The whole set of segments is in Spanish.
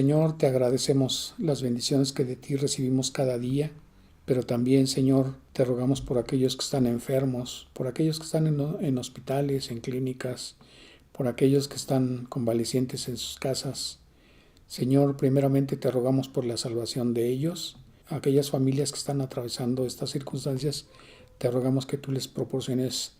Señor, te agradecemos las bendiciones que de ti recibimos cada día, pero también, Señor, te rogamos por aquellos que están enfermos, por aquellos que están en hospitales, en clínicas, por aquellos que están convalecientes en sus casas. Señor, primeramente te rogamos por la salvación de ellos, aquellas familias que están atravesando estas circunstancias, te rogamos que tú les proporciones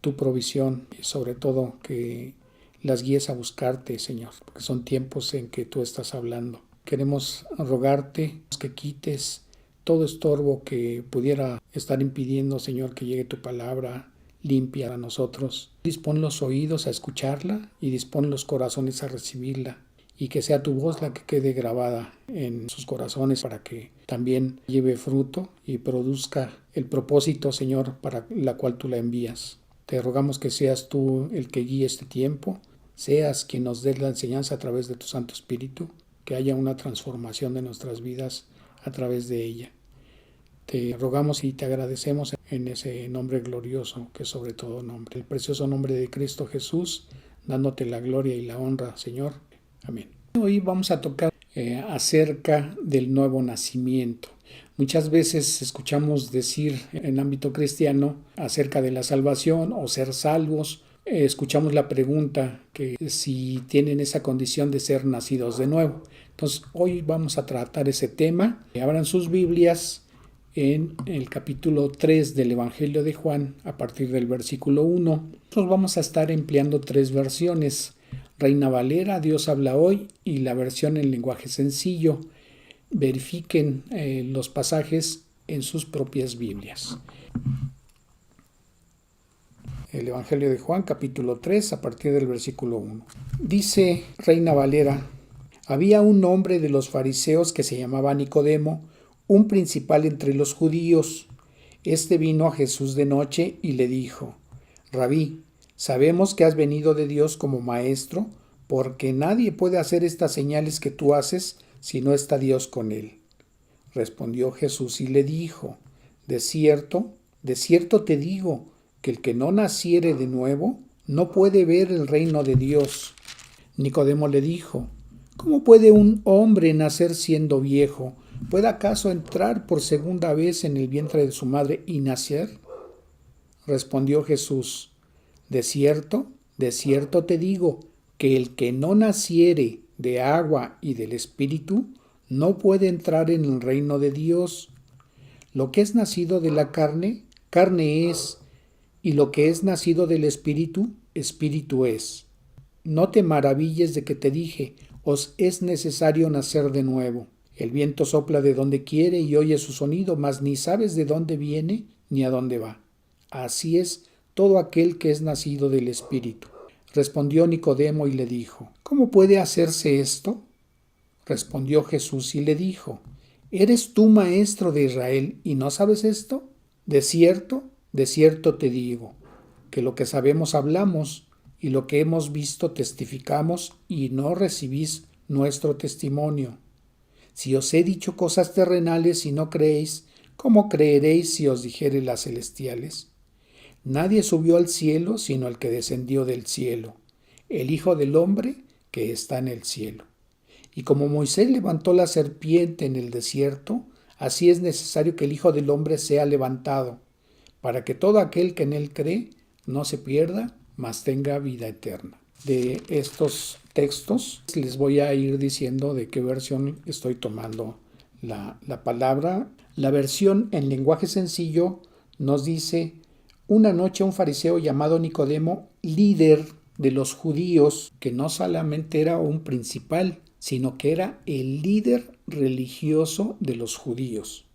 tu provisión y sobre todo que las guíes a buscarte, Señor, porque son tiempos en que tú estás hablando. Queremos rogarte que quites todo estorbo que pudiera estar impidiendo, Señor, que llegue tu palabra limpia a nosotros. Dispón los oídos a escucharla y dispón los corazones a recibirla, y que sea tu voz la que quede grabada en sus corazones para que también lleve fruto y produzca el propósito, Señor, para la cual tú la envías. Te rogamos que seas tú el que guíe este tiempo, seas quien nos dé la enseñanza a través de tu Santo Espíritu, que haya una transformación de nuestras vidas a través de ella. Te rogamos y te agradecemos en ese nombre glorioso que es sobre todo nombre, el precioso nombre de Cristo Jesús, dándote la gloria y la honra, Señor. Amén. Hoy vamos a tocar acerca del nuevo nacimiento. Muchas veces escuchamos decir en ámbito cristiano acerca de la salvación o ser salvos. Escuchamos la pregunta que si tienen esa condición de ser nacidos de nuevo. Entonces hoy vamos a tratar ese tema. Abran sus Biblias en el capítulo 3 del Evangelio de Juan a partir del versículo 1. Nosotros vamos a estar empleando 3 versiones. Reina Valera, Dios habla hoy, y la versión en lenguaje sencillo. Verifiquen los pasajes en sus propias Biblias. El Evangelio de Juan, capítulo 3, a partir del versículo 1. Dice Reina Valera: había un hombre de los fariseos que se llamaba Nicodemo, un principal entre los judíos. Este vino a Jesús de noche y le dijo: Rabí, sabemos que has venido de Dios como maestro, porque nadie puede hacer estas señales que tú haces si no está Dios con él. Respondió Jesús y le dijo: de cierto te digo, que el que no naciere de nuevo no puede ver el reino de Dios. Nicodemo le dijo: ¿cómo puede un hombre nacer siendo viejo? ¿Puede acaso entrar por segunda vez en el vientre de su madre y nacer? Respondió Jesús: de cierto te digo, que el que no naciere de agua y del Espíritu no puede entrar en el reino de Dios. Lo que es nacido de la carne, carne es, y lo que es nacido del Espíritu, Espíritu es. No te maravilles de que te dije: os es necesario nacer de nuevo. El viento sopla de donde quiere y oye su sonido, mas ni sabes de dónde viene ni a dónde va. Así es todo aquel que es nacido del Espíritu. Respondió Nicodemo y le dijo: ¿cómo puede hacerse esto? Respondió Jesús y le dijo: ¿eres tú maestro de Israel y no sabes esto? De cierto te digo, que lo que sabemos hablamos, y lo que hemos visto testificamos, y no recibís nuestro testimonio. Si os he dicho cosas terrenales y no creéis, ¿cómo creeréis si os dijere las celestiales? Nadie subió al cielo sino el que descendió del cielo, el Hijo del Hombre que está en el cielo. Y como Moisés levantó la serpiente en el desierto, así es necesario que el Hijo del Hombre sea levantado, para que todo aquel que en él cree no se pierda, mas tenga vida eterna. De estos textos les voy a ir diciendo de qué versión estoy tomando la palabra. La versión en lenguaje sencillo nos dice: una noche un fariseo llamado Nicodemo, líder de los judíos, que no solamente era un principal, sino que era el líder religioso de los judíos.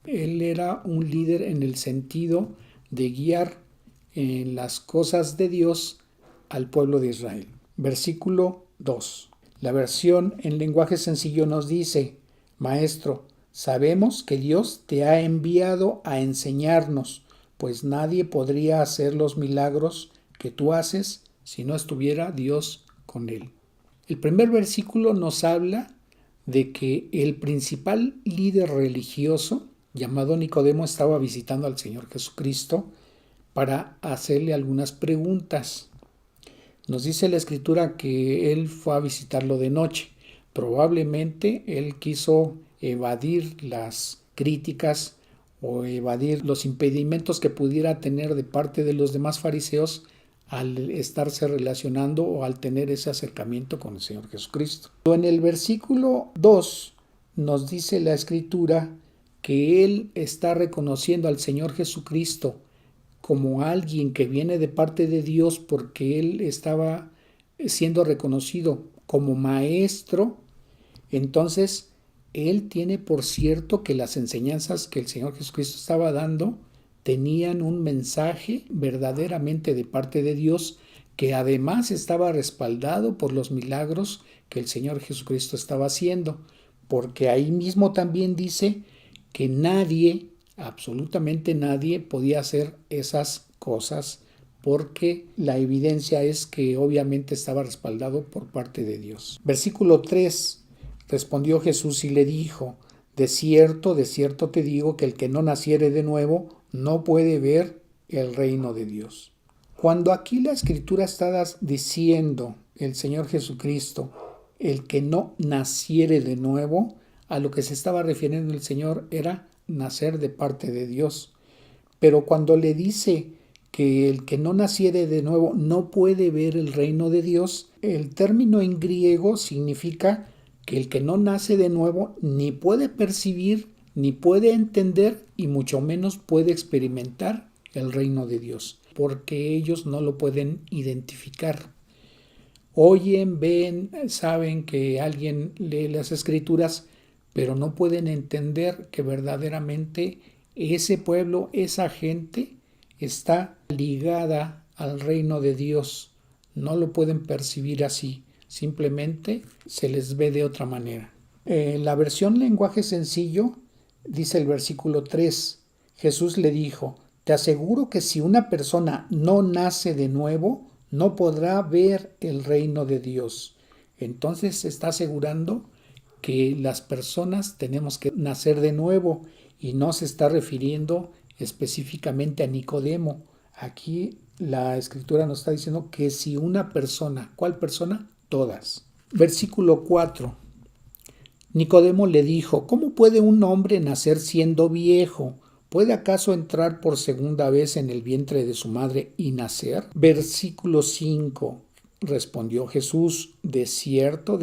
Él era un líder en el sentido de guiar en las cosas de Dios al pueblo de Israel. Versículo 2. La versión en lenguaje sencillo nos dice: Maestro, sabemos que Dios te ha enviado a enseñarnos, pues nadie podría hacer los milagros que tú haces si no estuviera Dios con él. El primer versículo nos habla de que el principal líder religioso, llamado Nicodemo, estaba visitando al Señor Jesucristo para hacerle algunas preguntas. Nos dice la Escritura que él fue a visitarlo de noche. Probablemente él quiso evadir las críticas o evadir los impedimentos que pudiera tener de parte de los demás fariseos al estarse relacionando o al tener ese acercamiento con el Señor Jesucristo. En el versículo 2 nos dice la Escritura que él está reconociendo al Señor Jesucristo como alguien que viene de parte de Dios, porque él estaba siendo reconocido como maestro. Entonces él tiene por cierto que las enseñanzas que el Señor Jesucristo estaba dando tenían un mensaje verdaderamente de parte de Dios, que además estaba respaldado por los milagros que el Señor Jesucristo estaba haciendo, porque ahí mismo también dice que nadie, absolutamente nadie, podía hacer esas cosas, porque la evidencia es que obviamente estaba respaldado por parte de Dios. Versículo 3. Respondió Jesús y le dijo: de cierto te digo que el que no naciere de nuevo no puede ver el reino de Dios. Cuando aquí la Escritura está diciendo el Señor Jesucristo, el que no naciere de nuevo, a lo que se estaba refiriendo el Señor era nacer de parte de Dios. Pero cuando le dice que el que no naciere de nuevo no puede ver el reino de Dios, el término en griego significa que el que no nace de nuevo ni puede percibir, ni puede entender, y mucho menos puede experimentar el reino de Dios, porque ellos no lo pueden identificar. Oyen, ven, saben que alguien lee las Escrituras, pero no pueden entender que verdaderamente ese pueblo, esa gente, está ligada al reino de Dios. No lo pueden percibir así. Simplemente se les ve de otra manera. La versión lenguaje sencillo dice el versículo 3. Jesús le dijo: te aseguro que si una persona no nace de nuevo, no podrá ver el reino de Dios. Entonces se está asegurando que las personas tenemos que nacer de nuevo, y no se está refiriendo específicamente a Nicodemo. Aquí la Escritura nos está diciendo que si una persona, ¿cuál persona? Todas. Versículo 4. Nicodemo le dijo: ¿cómo puede un hombre nacer siendo viejo? ¿Puede acaso entrar por segunda vez en el vientre de su madre y nacer? Versículo 5. Respondió Jesús: de cierto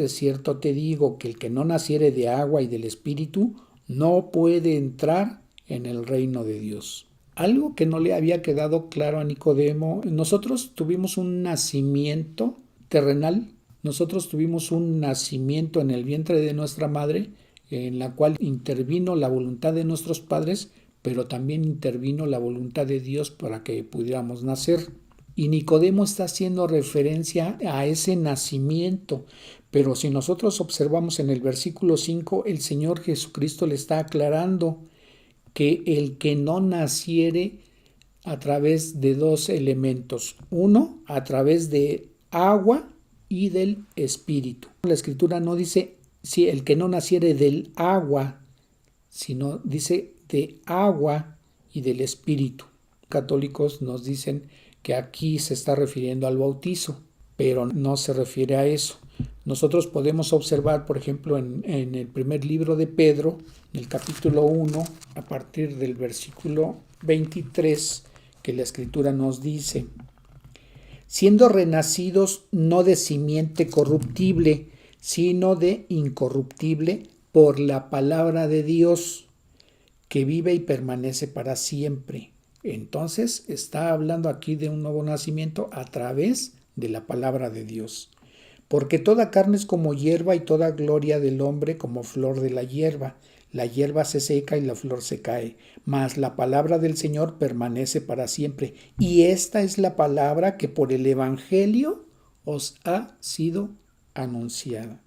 te digo que el que no naciere de agua y del Espíritu no puede entrar en el reino de Dios. Algo que no le había quedado claro a Nicodemo: nosotros tuvimos un nacimiento terrenal. Nosotros tuvimos un nacimiento en el vientre de nuestra madre, en la cual intervino la voluntad de nuestros padres, pero también intervino la voluntad de Dios para que pudiéramos nacer. Y Nicodemo está haciendo referencia a ese nacimiento. Pero si nosotros observamos en el versículo 5, el Señor Jesucristo le está aclarando que el que no naciere a través de dos elementos. Uno, a través de agua y del Espíritu. La Escritura no dice si el que no naciere del agua, sino dice de agua y del Espíritu. Católicos nos dicen que aquí se está refiriendo al bautizo, pero no se refiere a eso. Nosotros podemos observar, por ejemplo, en el primer libro de Pedro, en el capítulo 1, a partir del versículo 23, que la Escritura nos dice: siendo renacidos no de simiente corruptible, sino de incorruptible, por la palabra de Dios, que vive y permanece para siempre. Entonces está hablando aquí de un nuevo nacimiento a través de la palabra de Dios. Porque toda carne es como hierba, y toda gloria del hombre como flor de la hierba. La hierba se seca y la flor se cae, mas la palabra del Señor permanece para siempre. Y esta es la palabra que por el Evangelio os ha sido anunciada.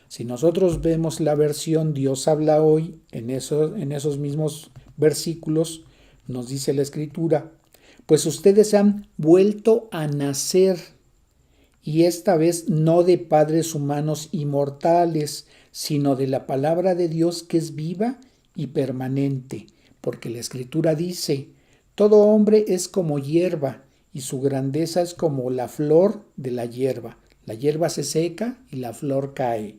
Si nosotros vemos la versión Dios habla hoy, en esos mismos versículos nos dice la Escritura: pues ustedes han vuelto a nacer, y esta vez no de padres humanos y mortales, sino de la palabra de Dios, que es viva y permanente. Porque la Escritura dice: todo hombre es como hierba, y su grandeza es como la flor de la hierba. La hierba se seca y la flor cae,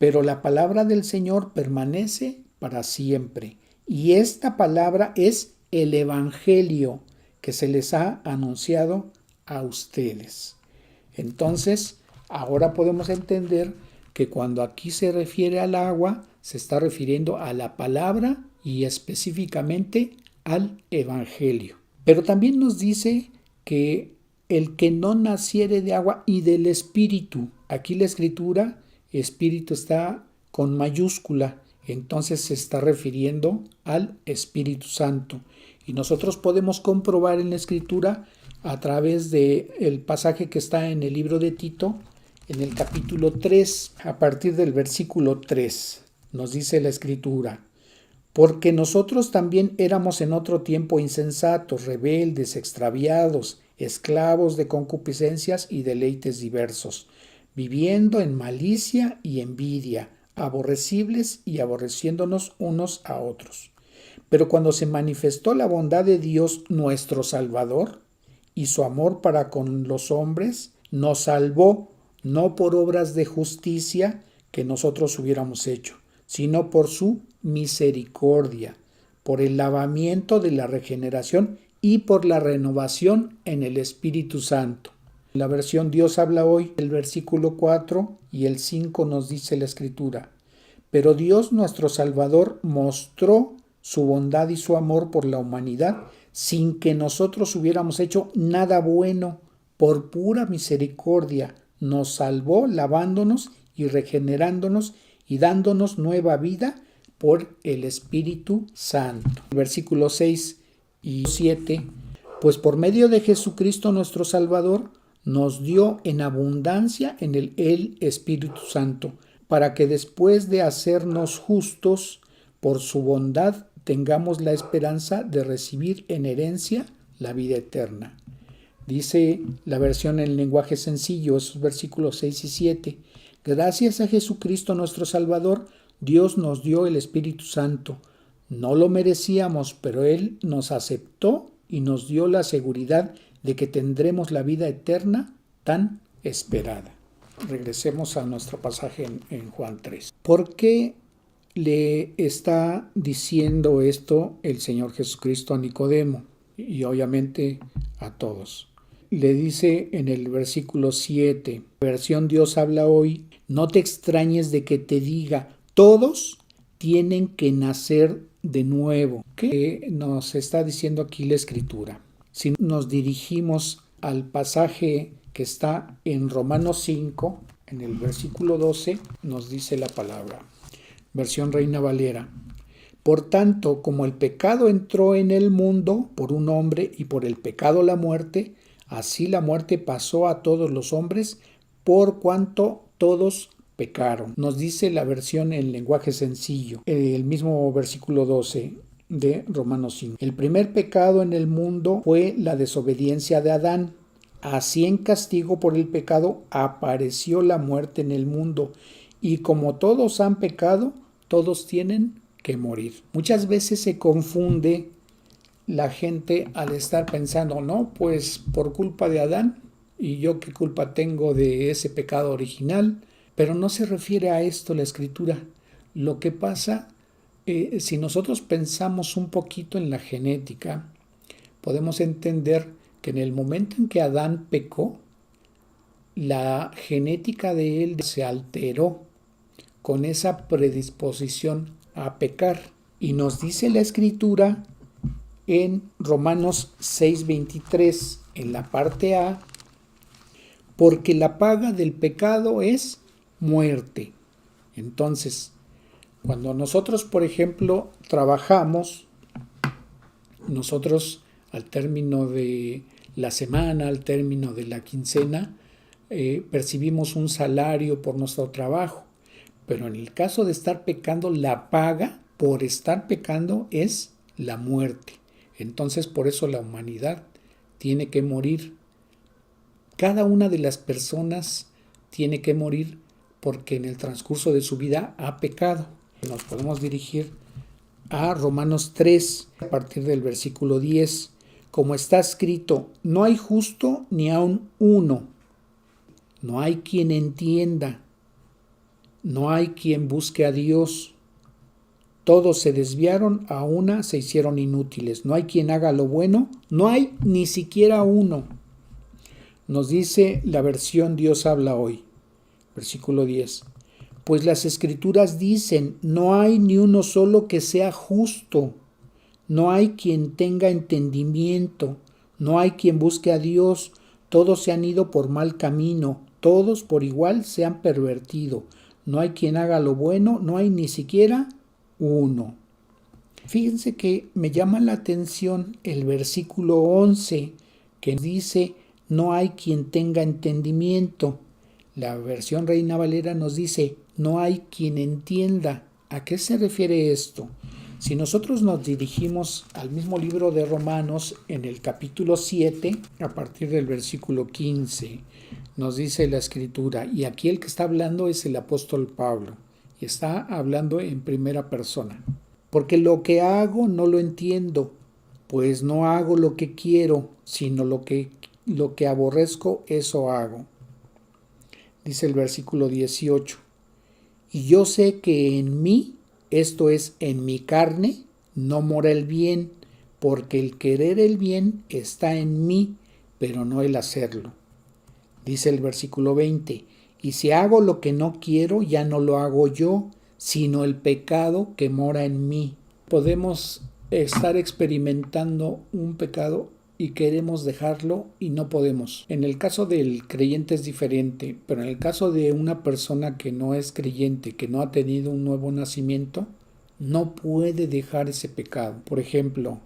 pero la palabra del Señor permanece para siempre. Y esta palabra es el Evangelio que se les ha anunciado a ustedes. Entonces, ahora podemos entender que cuando aquí se refiere al agua, se está refiriendo a la palabra y específicamente al Evangelio. Pero también nos dice que el que no naciere de agua y del Espíritu, aquí la escritura, Espíritu está con mayúscula, entonces se está refiriendo al Espíritu Santo. Y nosotros podemos comprobar en la escritura a través del pasaje que está en el libro de Tito, en el capítulo 3, a partir del versículo 3, nos dice la escritura: porque nosotros también éramos en otro tiempo insensatos, rebeldes, extraviados, esclavos de concupiscencias y deleites diversos, viviendo en malicia y envidia, aborrecibles y aborreciéndonos unos a otros. Pero cuando se manifestó la bondad de Dios nuestro Salvador y su amor para con los hombres, nos salvó, no por obras de justicia que nosotros hubiéramos hecho, sino por su misericordia, por el lavamiento de la regeneración y por la renovación en el Espíritu Santo. En la versión Dios habla hoy, el versículo 4 y el 5 nos dice la escritura: pero Dios nuestro Salvador mostró su bondad y su amor por la humanidad sin que nosotros hubiéramos hecho nada bueno. Por pura misericordia nos salvó lavándonos y regenerándonos y dándonos nueva vida por el Espíritu Santo. Versículos 6 y 7. Pues por medio de Jesucristo nuestro Salvador nos dio en abundancia en el Espíritu Santo, para que después de hacernos justos por su bondad tengamos la esperanza de recibir en herencia la vida eterna. Dice la versión en lenguaje sencillo, esos versículos 6 y 7. Gracias a Jesucristo nuestro Salvador, Dios nos dio el Espíritu Santo. No lo merecíamos, pero Él nos aceptó y nos dio la seguridad de que tendremos la vida eterna tan esperada. Regresemos a nuestro pasaje en Juan 3. ¿Por qué le está diciendo esto el Señor Jesucristo a Nicodemo? Y obviamente a todos. Le dice en el versículo 7, versión Dios habla hoy: no te extrañes de que te diga, todos tienen que nacer de nuevo. ¿Qué nos está diciendo aquí la escritura? Si nos dirigimos al pasaje que está en Romanos 5, en el versículo 12, nos dice la palabra, versión Reina Valera: por tanto, como el pecado entró en el mundo por un hombre y por el pecado la muerte, así la muerte pasó a todos los hombres por cuanto todos pecaron. Nos dice la versión en lenguaje sencillo, el mismo versículo 12 de Romanos 5. El primer pecado en el mundo fue la desobediencia de Adán. Así, en castigo por el pecado apareció la muerte en el mundo, y como todos han pecado, todos tienen que morir. Muchas veces se confunde la gente al estar pensando, no, pues por culpa de Adán, y yo qué culpa tengo de ese pecado original, pero no se refiere a esto la escritura. Lo que pasa, si nosotros pensamos un poquito en la genética, podemos entender que en el momento en que Adán pecó, la genética de él se alteró con esa predisposición a pecar. Y nos dice la escritura en Romanos 6:23, en la parte A, porque la paga del pecado es muerte. Entonces, cuando nosotros, por ejemplo, trabajamos, nosotros al término de la semana, al término de la quincena, percibimos un salario por nuestro trabajo. Pero en el caso de estar pecando, la paga por estar pecando es la muerte. Entonces, por eso la humanidad tiene que morir. Cada una de las personas tiene que morir porque en el transcurso de su vida ha pecado. Nos podemos dirigir a Romanos 3, a partir del versículo 10. Como está escrito, no hay justo ni aun uno. No hay quien entienda. No hay quien busque a Dios. Todos se desviaron, a una se hicieron inútiles. No hay quien haga lo bueno, no hay ni siquiera uno. Nos dice la versión Dios habla hoy, versículo 10. Pues las Escrituras dicen, no hay ni uno solo que sea justo, no hay quien tenga entendimiento, no hay quien busque a Dios, todos se han ido por mal camino, todos por igual se han pervertido, no hay quien haga lo bueno, no hay ni siquiera uno. Fíjense que me llama la atención el versículo 11 que dice, no hay quien tenga entendimiento. La versión Reina Valera nos dice, no hay quien entienda. ¿A qué se refiere esto? Si nosotros nos dirigimos al mismo libro de Romanos, en el capítulo 7, a partir del versículo 15, nos dice la Escritura, y aquí el que está hablando es el apóstol Pablo, y está hablando en primera persona. Porque lo que hago no lo entiendo, pues no hago lo que quiero, sino lo que aborrezco, eso hago. Dice el versículo 18, y yo sé que en mí, esto es, en mi carne, no mora el bien, porque el querer el bien está en mí, pero no el hacerlo. Dice el versículo 20, y si hago lo que no quiero, ya no lo hago yo, sino el pecado que mora en mí. Podemos estar experimentando un pecado y queremos dejarlo y no podemos. En el caso del creyente es diferente, pero en el caso de una persona que no es creyente, que no ha tenido un nuevo nacimiento, no puede dejar ese pecado. Por ejemplo,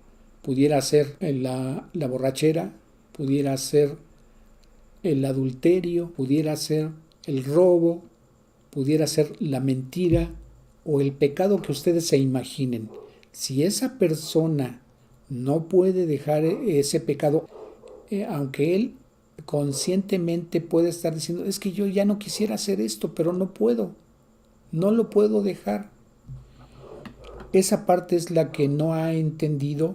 pudiera ser la borrachera, pudiera ser el adulterio, pudiera ser el robo, pudiera ser la mentira o el pecado que ustedes se imaginen. Si esa persona no puede dejar ese pecado, aunque él conscientemente puede estar diciendo, es que yo ya no quisiera hacer esto, pero no puedo, no lo puedo dejar. Esa parte es la que no ha entendido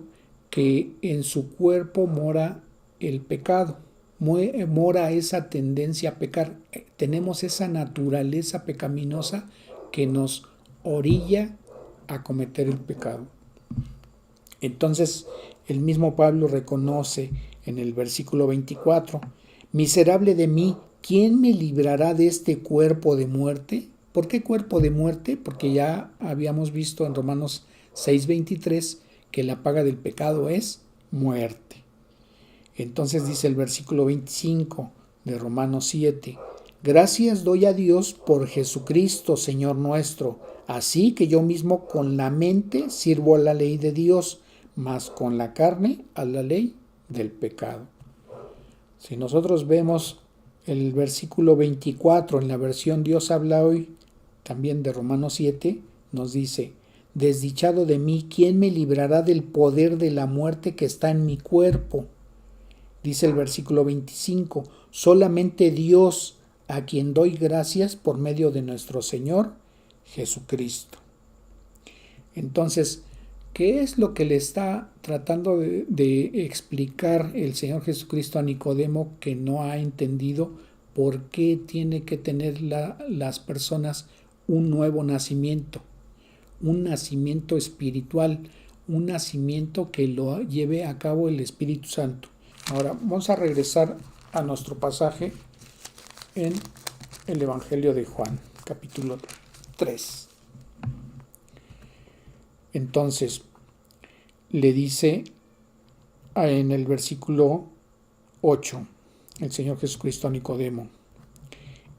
que en su cuerpo mora el pecado, mora esa tendencia a pecar. Tenemos esa naturaleza pecaminosa que nos orilla a cometer el pecado. Entonces, el mismo Pablo reconoce en el versículo 24, miserable de mí, ¿quién me librará de este cuerpo de muerte? ¿Por qué cuerpo de muerte? Porque ya habíamos visto en Romanos 6:23 que la paga del pecado es muerte. Entonces dice el versículo 25 de Romanos 7, gracias doy a Dios por Jesucristo, Señor nuestro, así que yo mismo con la mente sirvo a la ley de Dios, mas con la carne a la ley del pecado. Si nosotros vemos el versículo 24 en la versión Dios habla hoy, también de Romanos 7, nos dice, desdichado de mí, ¿quién me librará del poder de la muerte que está en mi cuerpo? Dice el versículo 25, solamente Dios, a quien doy gracias por medio de nuestro Señor Jesucristo. Entonces, ¿qué es lo que le está tratando de explicar el Señor Jesucristo a Nicodemo que no ha entendido por qué tiene que tener las personas un nuevo nacimiento? Un nacimiento espiritual, un nacimiento que lo lleve a cabo el Espíritu Santo. Ahora vamos a regresar a nuestro pasaje en el Evangelio de Juan, capítulo 3. Entonces, le dice en el versículo 8, el Señor Jesucristo a Nicodemo,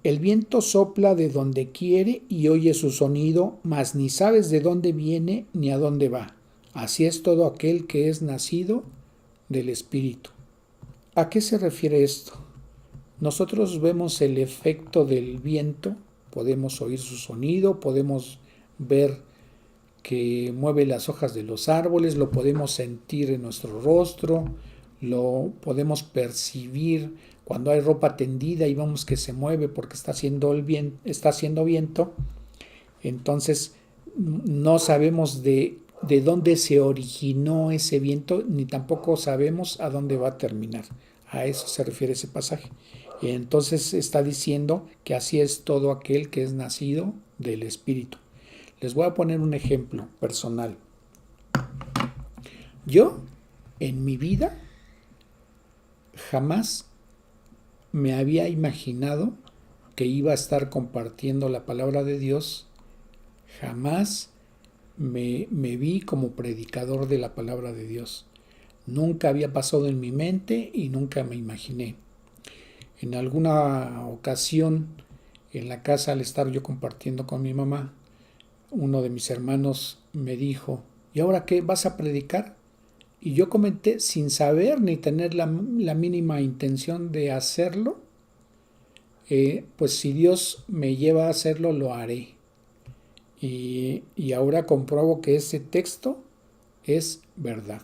el viento sopla de donde quiere y oye su sonido, mas ni sabes de dónde viene ni a dónde va. Así es todo aquel que es nacido del Espíritu. ¿A qué se refiere esto? Nosotros vemos el efecto del viento, podemos oír su sonido, podemos ver que mueve las hojas de los árboles, lo podemos sentir en nuestro rostro, lo podemos percibir cuando hay ropa tendida y vemos que se mueve porque está haciendo viento. Entonces no sabemos de dónde se originó ese viento, ni tampoco sabemos a dónde va a terminar. A eso se refiere ese pasaje. Y entonces está diciendo que así es todo aquel que es nacido del Espíritu. Les voy a poner un ejemplo personal. Yo, en mi vida, jamás me había imaginado que iba a estar compartiendo la palabra de Dios. Jamás me vi como predicador de la palabra de Dios. Nunca había pasado en mi mente y nunca me imaginé. En alguna ocasión, en la casa, al estar yo compartiendo con mi mamá, uno de mis hermanos me dijo: ¿y ahora qué? ¿Vas a predicar? Y yo comenté, sin saber ni tener la mínima intención de hacerlo, pues si Dios me lleva a hacerlo, lo haré. Y ahora compruebo que ese texto es verdad.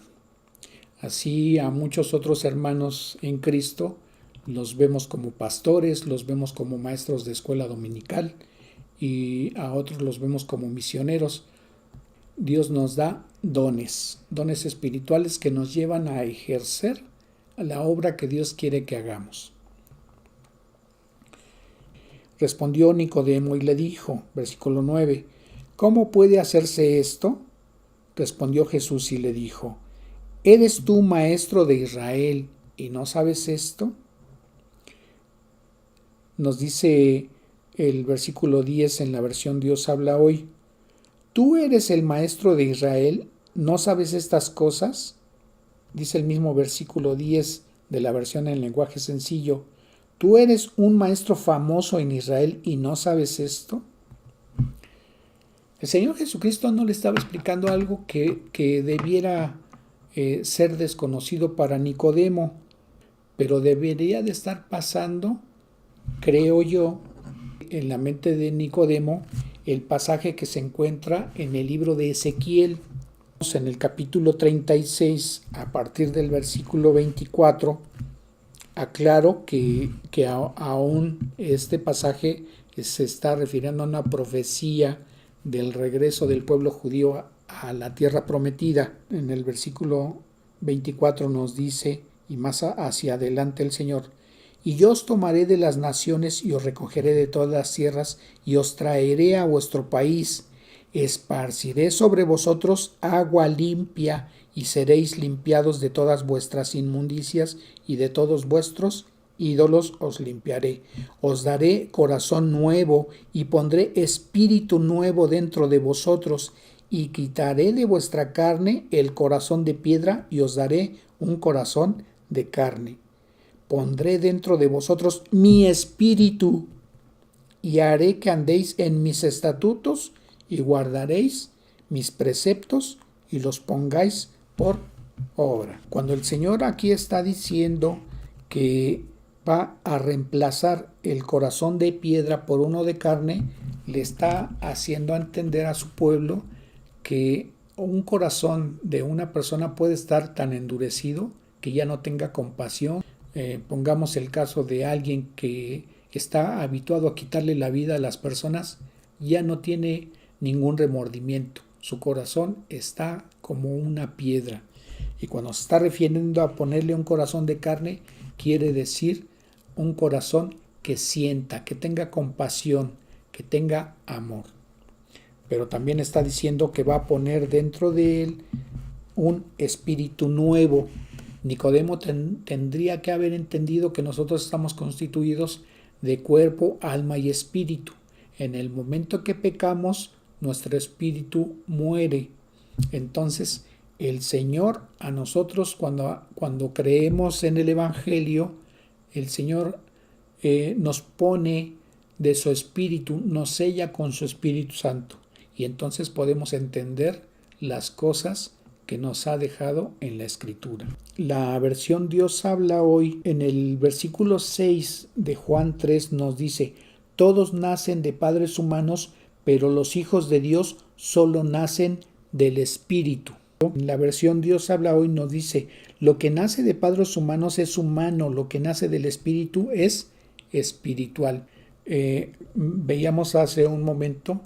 Así a muchos otros hermanos en Cristo los vemos como pastores, los vemos como maestros de escuela dominical y a otros los vemos como misioneros. Dios nos da dones espirituales que nos llevan a ejercer la obra que Dios quiere que hagamos. Respondió Nicodemo y le dijo, versículo 9, ¿cómo puede hacerse esto? Respondió Jesús y le dijo, ¿eres tú maestro de Israel y no sabes esto? Nos dice el versículo 10 en la versión Dios habla hoy, ¿tú eres el maestro de Israel? ¿No sabes estas cosas? Dice el mismo versículo 10 de la versión en lenguaje sencillo, ¿tú eres un maestro famoso en Israel y no sabes esto? El Señor Jesucristo no le estaba explicando algo que debiera ser desconocido para Nicodemo, pero debería de estar pasando, creo yo, en la mente de Nicodemo, el pasaje que se encuentra en el libro de Ezequiel, en el capítulo 36, a partir del versículo 24, aclaro que aún este pasaje se está refiriendo a una profecía del regreso del pueblo judío a la tierra prometida. En el versículo 24 nos dice, y más hacia adelante el Señor, y yo os tomaré de las naciones y os recogeré de todas las tierras y os traeré a vuestro país, esparciré sobre vosotros agua limpia y seréis limpiados de todas vuestras inmundicias y de todos vuestros ídolos os limpiaré. Os daré corazón nuevo y pondré espíritu nuevo dentro de vosotros y quitaré de vuestra carne el corazón de piedra y os daré un corazón de carne. Pondré dentro de vosotros mi espíritu y haré que andéis en mis estatutos y guardaréis mis preceptos y los pongáis por obra. Cuando el Señor aquí está diciendo que va a reemplazar el corazón de piedra por uno de carne, le está haciendo entender a su pueblo que un corazón de una persona puede estar tan endurecido que ya no tenga compasión. Pongamos el caso de alguien que está habituado a quitarle la vida a las personas, ya no tiene ningún remordimiento. Su corazón está como una piedra. Y cuando se está refiriendo a ponerle un corazón de carne, quiere decir un corazón que sienta, que tenga compasión, que tenga amor. Pero también está diciendo que va a poner dentro de él un espíritu nuevo. Nicodemo tendría que haber entendido que nosotros estamos constituidos de cuerpo, alma y espíritu. En el momento que pecamos, nuestro espíritu muere. Entonces, el Señor a nosotros, cuando creemos en el Evangelio, el Señor nos pone de su espíritu, nos sella con su Espíritu Santo. Y entonces podemos entender las cosas que nos ha dejado en la Escritura. La versión Dios habla hoy, en el versículo 6 de Juan 3 nos dice, todos nacen de padres humanos, pero los hijos de Dios solo nacen del Espíritu. En la versión Dios habla hoy nos dice, lo que nace de padres humanos es humano, lo que nace del Espíritu es espiritual. Veíamos hace un momento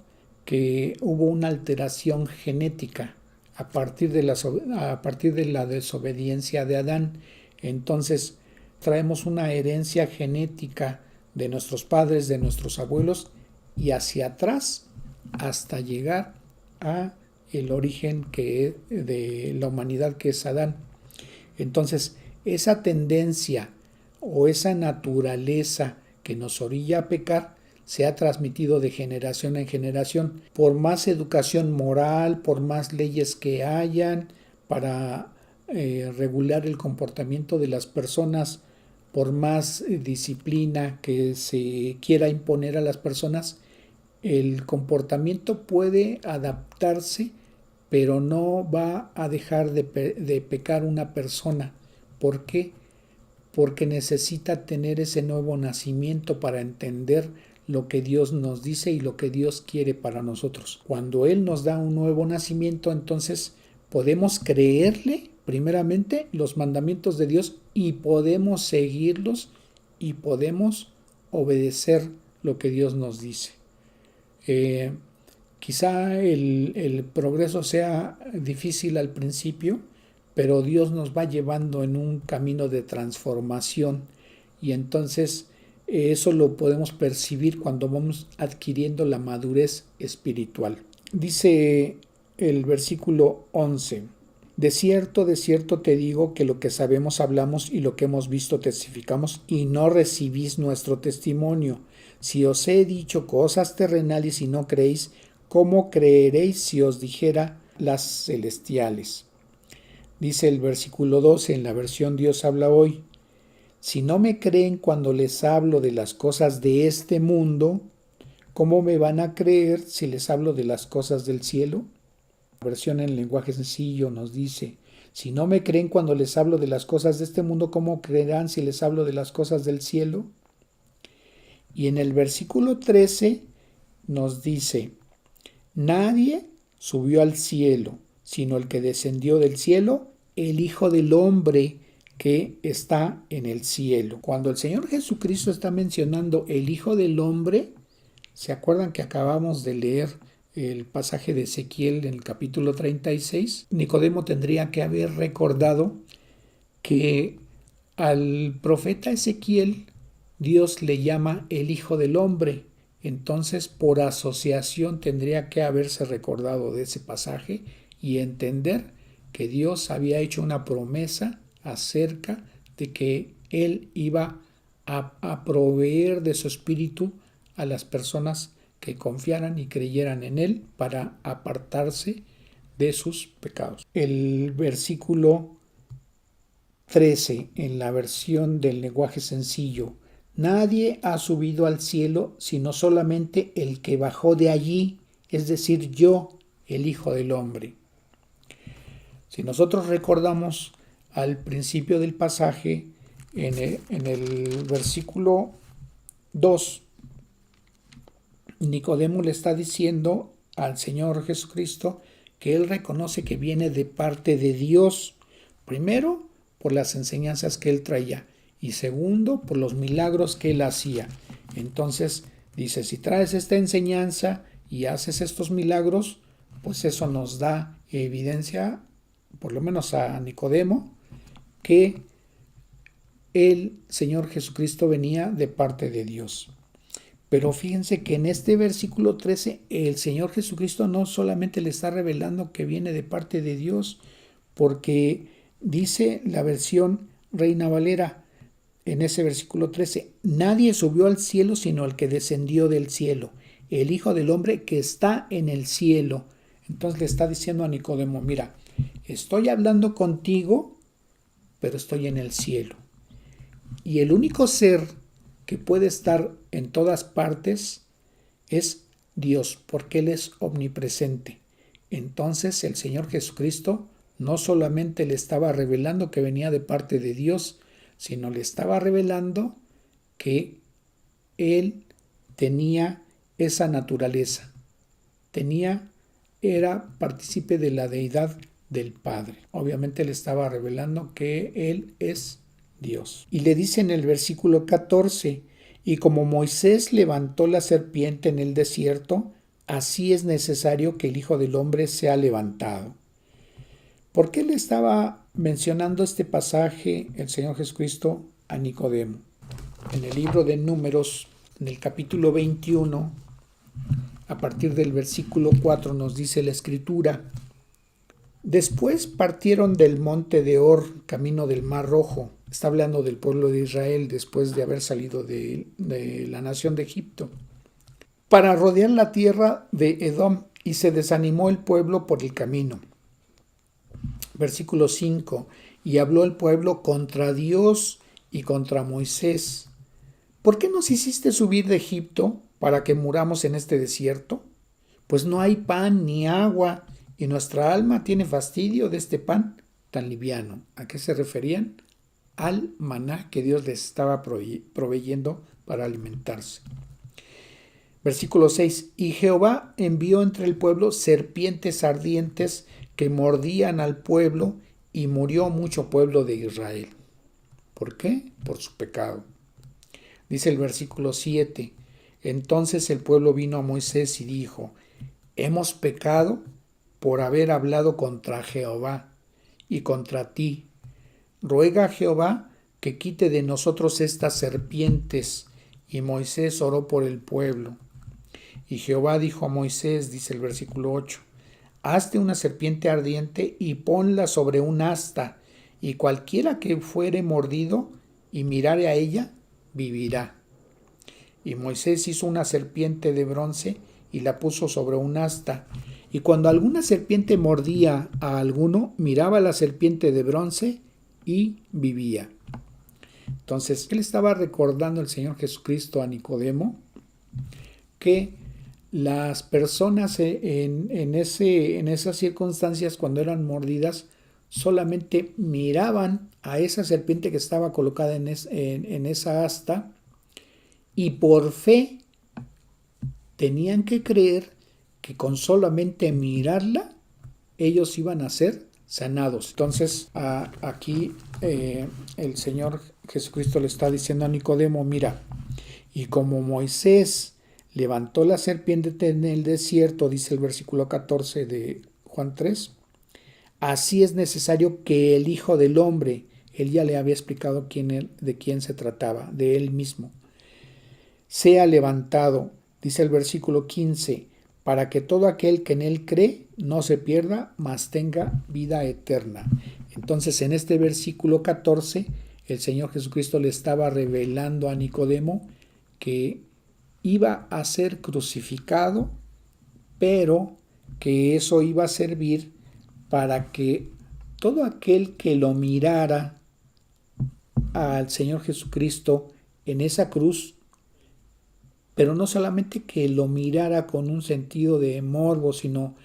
que hubo una alteración genética a partir de la desobediencia de Adán. Entonces traemos una herencia genética de nuestros padres, de nuestros abuelos, y hacia atrás hasta llegar a el origen de la humanidad, que es Adán. Entonces, esa tendencia o esa naturaleza que nos orilla a pecar se ha transmitido de generación en generación. Por más educación moral, por más leyes que hayan para regular el comportamiento de las personas, por más disciplina que se quiera imponer a las personas, el comportamiento puede adaptarse, pero no va a dejar de pecar una persona. ¿Por qué? Porque necesita tener ese nuevo nacimiento para entender lo que Dios nos dice y lo que Dios quiere para nosotros. Cuando Él nos da un nuevo nacimiento, entonces podemos creerle primeramente los mandamientos de Dios y podemos seguirlos y podemos obedecer lo que Dios nos dice. Quizá el progreso sea difícil al principio, pero Dios nos va llevando en un camino de transformación y entonces eso lo podemos percibir cuando vamos adquiriendo la madurez espiritual. Dice el versículo 11: de cierto te digo que lo que sabemos hablamos y lo que hemos visto testificamos y no recibís nuestro testimonio. Si os he dicho cosas terrenales y no creéis, ¿cómo creeréis si os dijera las celestiales? Dice el versículo 12 en la versión Dios habla hoy: si no me creen cuando les hablo de las cosas de este mundo, ¿cómo me van a creer si les hablo de las cosas del cielo? La versión en lenguaje sencillo nos dice: si no me creen cuando les hablo de las cosas de este mundo, ¿cómo creerán si les hablo de las cosas del cielo? Y en el versículo 13 nos dice: nadie subió al cielo, sino el que descendió del cielo, el Hijo del Hombre que está en el cielo. Cuando el Señor Jesucristo está mencionando el Hijo del Hombre, ¿se acuerdan que acabamos de leer el pasaje de Ezequiel en el capítulo 36? Nicodemo tendría que haber recordado que al profeta Ezequiel Dios le llama el Hijo del Hombre. Entonces, por asociación, tendría que haberse recordado de ese pasaje y entender que Dios había hecho una promesa acerca de que Él iba a proveer de su espíritu a las personas que confiaran y creyeran en Él para apartarse de sus pecados. El versículo 13, en la versión del lenguaje sencillo: nadie ha subido al cielo sino solamente el que bajó de allí, es decir, yo, el Hijo del Hombre. Si nosotros recordamos al principio del pasaje, en el versículo 2, Nicodemo le está diciendo al Señor Jesucristo que él reconoce que viene de parte de Dios, primero por las enseñanzas que él traía y segundo por los milagros que él hacía. Entonces dice: si traes esta enseñanza y haces estos milagros, pues eso nos da evidencia, por lo menos a Nicodemo, que el Señor Jesucristo venía de parte de Dios. Pero fíjense que en este versículo 13 el Señor Jesucristo no solamente le está revelando que viene de parte de Dios, porque dice la versión Reina Valera en ese versículo 13: nadie subió al cielo sino el que descendió del cielo, el Hijo del Hombre que está en el cielo. Entonces le está diciendo a Nicodemo: mira, estoy hablando contigo, pero estoy en el cielo. Y el único ser que puede estar en todas partes es Dios, porque Él es omnipresente. Entonces el Señor Jesucristo no solamente le estaba revelando que venía de parte de Dios, sino le estaba revelando que Él tenía esa naturaleza, era partícipe de la deidad del Padre. Obviamente le estaba revelando que Él es Dios. Y le dice en el versículo 14: y como Moisés levantó la serpiente en el desierto, así es necesario que el Hijo del Hombre sea levantado. ¿Por qué le estaba mencionando este pasaje el Señor Jesucristo a Nicodemo? En el libro de Números, en el capítulo 21, a partir del versículo 4 nos dice la Escritura: después partieron del monte de Hor, camino del Mar Rojo. Está hablando del pueblo de Israel después de haber salido de la nación de Egipto, para rodear la tierra de Edom, y se desanimó el pueblo por el camino. Versículo 5: y habló el pueblo contra Dios y contra Moisés: ¿por qué nos hiciste subir de Egipto para que muramos en este desierto? Pues no hay pan ni agua, y nuestra alma tiene fastidio de este pan tan liviano. ¿A qué se referían? Al maná que Dios les estaba proveyendo para alimentarse. Versículo 6: y Jehová envió entre el pueblo serpientes ardientes que mordían al pueblo, y murió mucho pueblo de Israel. ¿Por qué? Por su pecado. Dice el versículo 7: entonces el pueblo vino a Moisés y dijo: hemos pecado por haber hablado contra Jehová y contra ti. Ruega a Jehová que quite de nosotros estas serpientes. Y Moisés oró por el pueblo. Y Jehová dijo a Moisés, dice el versículo 8: hazte una serpiente ardiente y ponla sobre un asta, y cualquiera que fuere mordido y mirare a ella, vivirá. Y Moisés hizo una serpiente de bronce y la puso sobre un asta. Y cuando alguna serpiente mordía a alguno, miraba la serpiente de bronce y vivía. Entonces, él estaba recordando el Señor Jesucristo a Nicodemo que las personas en esas circunstancias, cuando eran mordidas, solamente miraban a esa serpiente que estaba colocada en esa asta, y por fe tenían que creer que con solamente mirarla ellos iban a ser sanados. Entonces aquí el Señor Jesucristo le está diciendo a Nicodemo: mira, y como Moisés levantó la serpiente en el desierto, dice el versículo 14 de Juan 3, así es necesario que el Hijo del Hombre, él ya le había explicado de quién se trataba, de él mismo, sea levantado, dice el versículo 15, para que todo aquel que en él cree no se pierda, mas tenga vida eterna. Entonces, en este versículo 14, el Señor Jesucristo le estaba revelando a Nicodemo que iba a ser crucificado, pero que eso iba a servir para que todo aquel que lo mirara al Señor Jesucristo en esa cruz, pero no solamente que lo mirara con un sentido de morbo, sino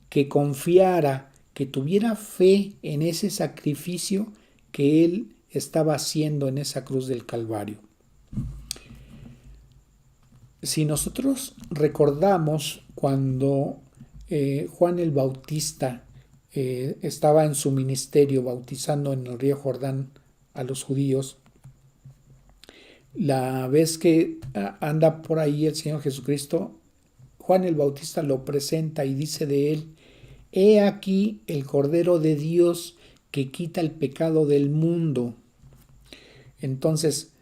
que confiara, que tuviera fe en ese sacrificio que él estaba haciendo en esa cruz del Calvario. Si nosotros recordamos cuando Juan el Bautista estaba en su ministerio bautizando en el río Jordán a los judíos, la vez que anda por ahí el Señor Jesucristo, Juan el Bautista lo presenta y dice de él: he aquí el Cordero de Dios que quita el pecado del mundo. Entonces,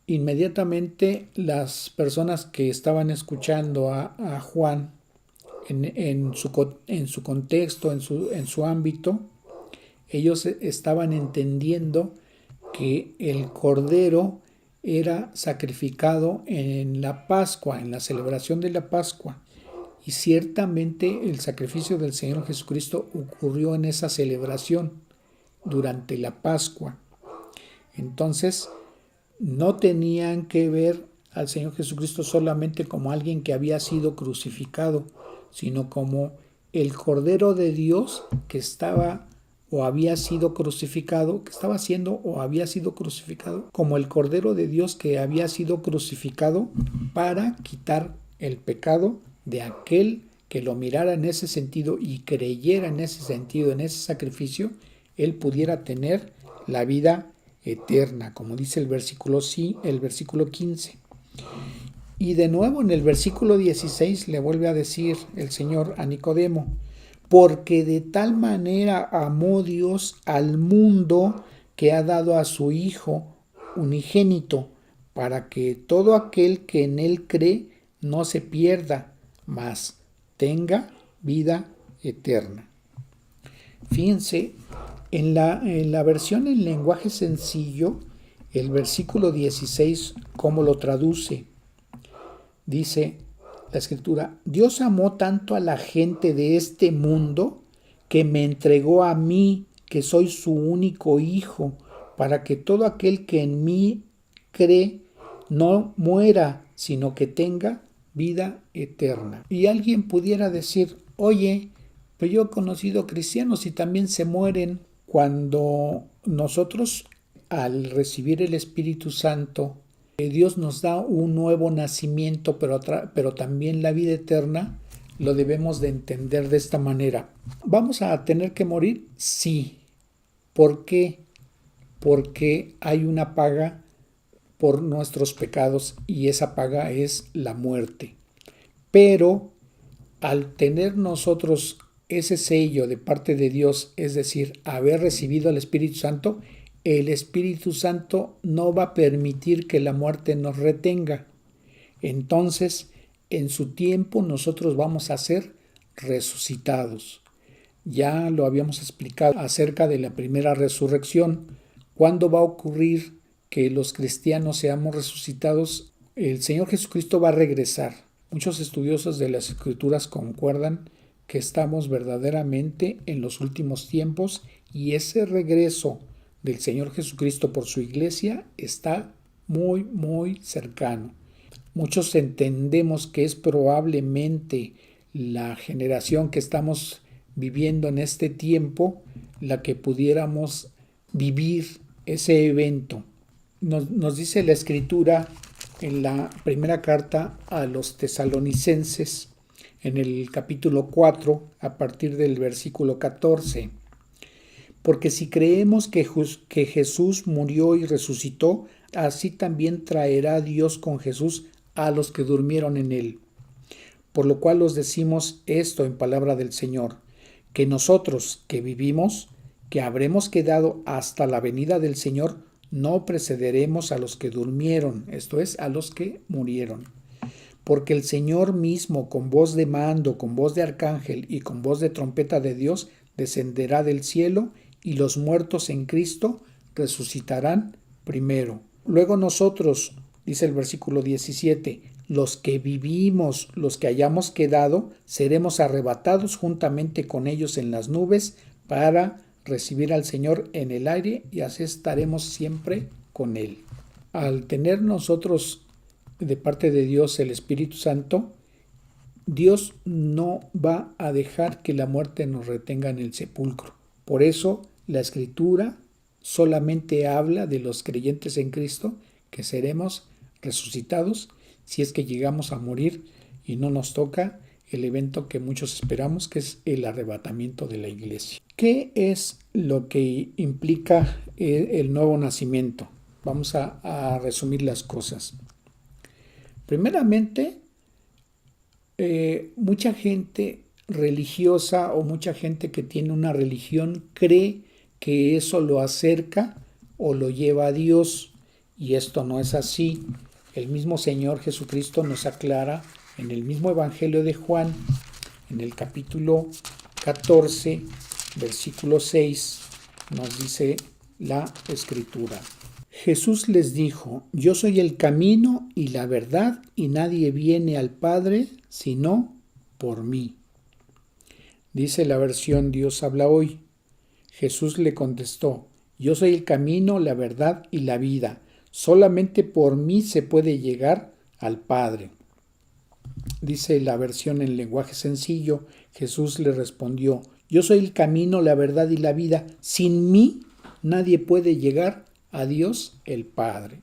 inmediatamente las personas que estaban escuchando a Juan en su contexto, en su ámbito, ellos estaban entendiendo que el Cordero era sacrificado en la Pascua, en la celebración de la Pascua. Y ciertamente el sacrificio del Señor Jesucristo ocurrió en esa celebración durante la Pascua. Entonces, no tenían que ver al Señor Jesucristo solamente como alguien que había sido crucificado, sino como el Cordero de Dios que estaba o había sido crucificado, que estaba siendo o había sido crucificado, como el Cordero de Dios que había sido crucificado para quitar el pecado de aquel que lo mirara en ese sentido y creyera en ese sentido, en ese sacrificio, él pudiera tener la vida eterna, como dice el versículo 15. Y de nuevo en el versículo 16 le vuelve a decir el Señor a Nicodemo: porque de tal manera amó Dios al mundo que ha dado a su Hijo unigénito, para que todo aquel que en él cree no se pierda, mas tenga vida eterna. Fíjense, en la versión en lenguaje sencillo, el versículo 16, ¿cómo lo traduce? Dice la escritura: Dios amó tanto a la gente de este mundo que me entregó a mí, que soy su único hijo, para que todo aquel que en mí cree no muera, sino que tenga vida eterna. Y alguien pudiera decir: oye, pues yo he conocido cristianos y también se mueren. Cuando nosotros, al recibir el Espíritu Santo, Dios nos da un nuevo nacimiento, pero también la vida eterna, lo debemos de entender de esta manera. ¿Vamos a tener que morir? Sí. ¿Por qué? Porque hay una paga por nuestros pecados y esa paga es la muerte. Pero al tener nosotros ese sello de parte de Dios, es decir, haber recibido al Espíritu Santo, el Espíritu Santo no va a permitir que la muerte nos retenga. Entonces, en su tiempo nosotros vamos a ser resucitados. Ya lo habíamos explicado acerca de la primera resurrección. ¿Cuándo va a ocurrir que los cristianos seamos resucitados? El Señor Jesucristo va a regresar. Muchos estudiosos de las Escrituras concuerdan que estamos verdaderamente en los últimos tiempos y ese regreso del Señor Jesucristo por su iglesia está muy, muy cercano. Muchos entendemos que es probablemente la generación que estamos viviendo en este tiempo la que pudiéramos vivir ese evento. Nos dice la Escritura en la primera carta a los tesalonicenses, en el capítulo 4, a partir del versículo 14. Porque si creemos que Jesús murió y resucitó, así también traerá Dios con Jesús a los que durmieron en él. Por lo cual os decimos esto en palabra del Señor, que nosotros que vivimos, que habremos quedado hasta la venida del Señor, no precederemos a los que durmieron, esto es, a los que murieron. Porque el Señor mismo, con voz de mando, con voz de arcángel y con voz de trompeta de Dios, descenderá del cielo, y los muertos en Cristo resucitarán primero. Luego nosotros, dice el versículo 17, los que vivimos, los que hayamos quedado, seremos arrebatados juntamente con ellos en las nubes para recibir al Señor en el aire, y así estaremos siempre con Él. Al tener nosotros de parte de Dios el Espíritu Santo, Dios no va a dejar que la muerte nos retenga en el sepulcro. Por eso la Escritura solamente habla de los creyentes en Cristo, que seremos resucitados si es que llegamos a morir y no nos toca el evento que muchos esperamos, que es el arrebatamiento de la iglesia. ¿Qué es lo que implica el nuevo nacimiento? Vamos a resumir las cosas. Primeramente, mucha gente religiosa o mucha gente que tiene una religión cree que eso lo acerca o lo lleva a Dios, y esto no es así. El mismo Señor Jesucristo nos aclara en el mismo Evangelio de Juan, en el capítulo 14, versículo 6, nos dice la Escritura. Jesús les dijo: yo soy el camino y la verdad, y nadie viene al Padre sino por mí. Dice la versión Dios habla hoy. Jesús le contestó: yo soy el camino, la verdad y la vida. Solamente por mí se puede llegar al Padre. Dice la versión en lenguaje sencillo. Jesús le respondió: yo soy el camino, la verdad y la vida. Sin mí nadie puede llegar a Dios el Padre.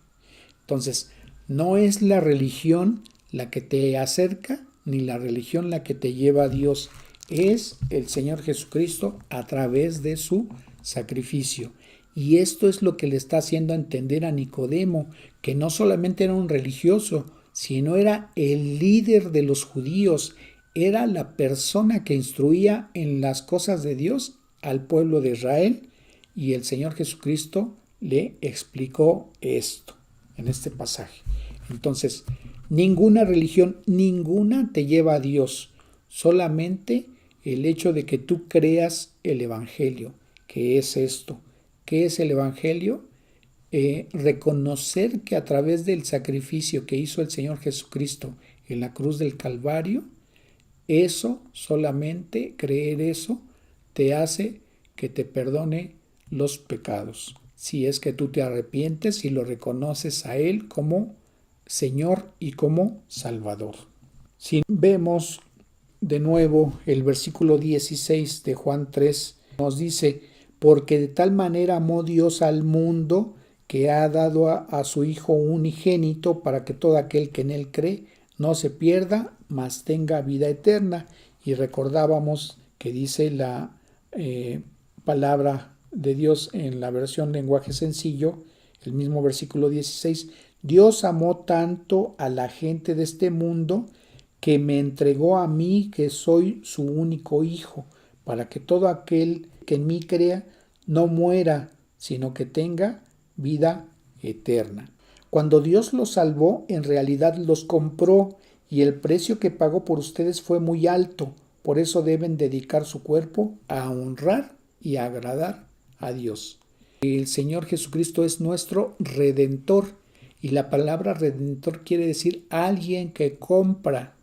Entonces, no es la religión la que te acerca, ni la religión la que te lleva a Dios. Es el Señor Jesucristo a través de su sacrificio. Y esto es lo que le está haciendo entender a Nicodemo, que no solamente era un religioso, sino era el líder de los judíos, era la persona que instruía en las cosas de Dios al pueblo de Israel, y el Señor Jesucristo le explicó esto en este pasaje. Entonces, Ninguna religión, ninguna te lleva a Dios. Solamente el hecho de que tú creas el Evangelio. ¿Qué es esto? ¿Qué es el Evangelio? Reconocer que a través del sacrificio que hizo el Señor Jesucristo en la cruz del Calvario, eso, solamente creer eso, te hace que te perdone los pecados. Si es que tú te arrepientes y lo reconoces a Él como Señor y como Salvador. Si vemos de nuevo el versículo 16 de Juan 3, nos dice: porque de tal manera amó Dios al mundo que ha dado a su Hijo unigénito, para que todo aquel que en Él cree no se pierda, mas tenga vida eterna. Y recordábamos que dice la palabra de Dios en la versión lenguaje sencillo, el mismo versículo 16: Dios amó tanto a la gente de este mundo que me entregó a mí, que soy su único Hijo, para que todo aquel que en mí crea no muera, sino que tenga vida eterna. Cuando Dios los salvó, en realidad los compró, y el precio que pagó por ustedes fue muy alto. Por eso deben dedicar su cuerpo a honrar y a agradar a Dios. El Señor Jesucristo es nuestro Redentor, y la palabra Redentor quiere decir alguien que compra.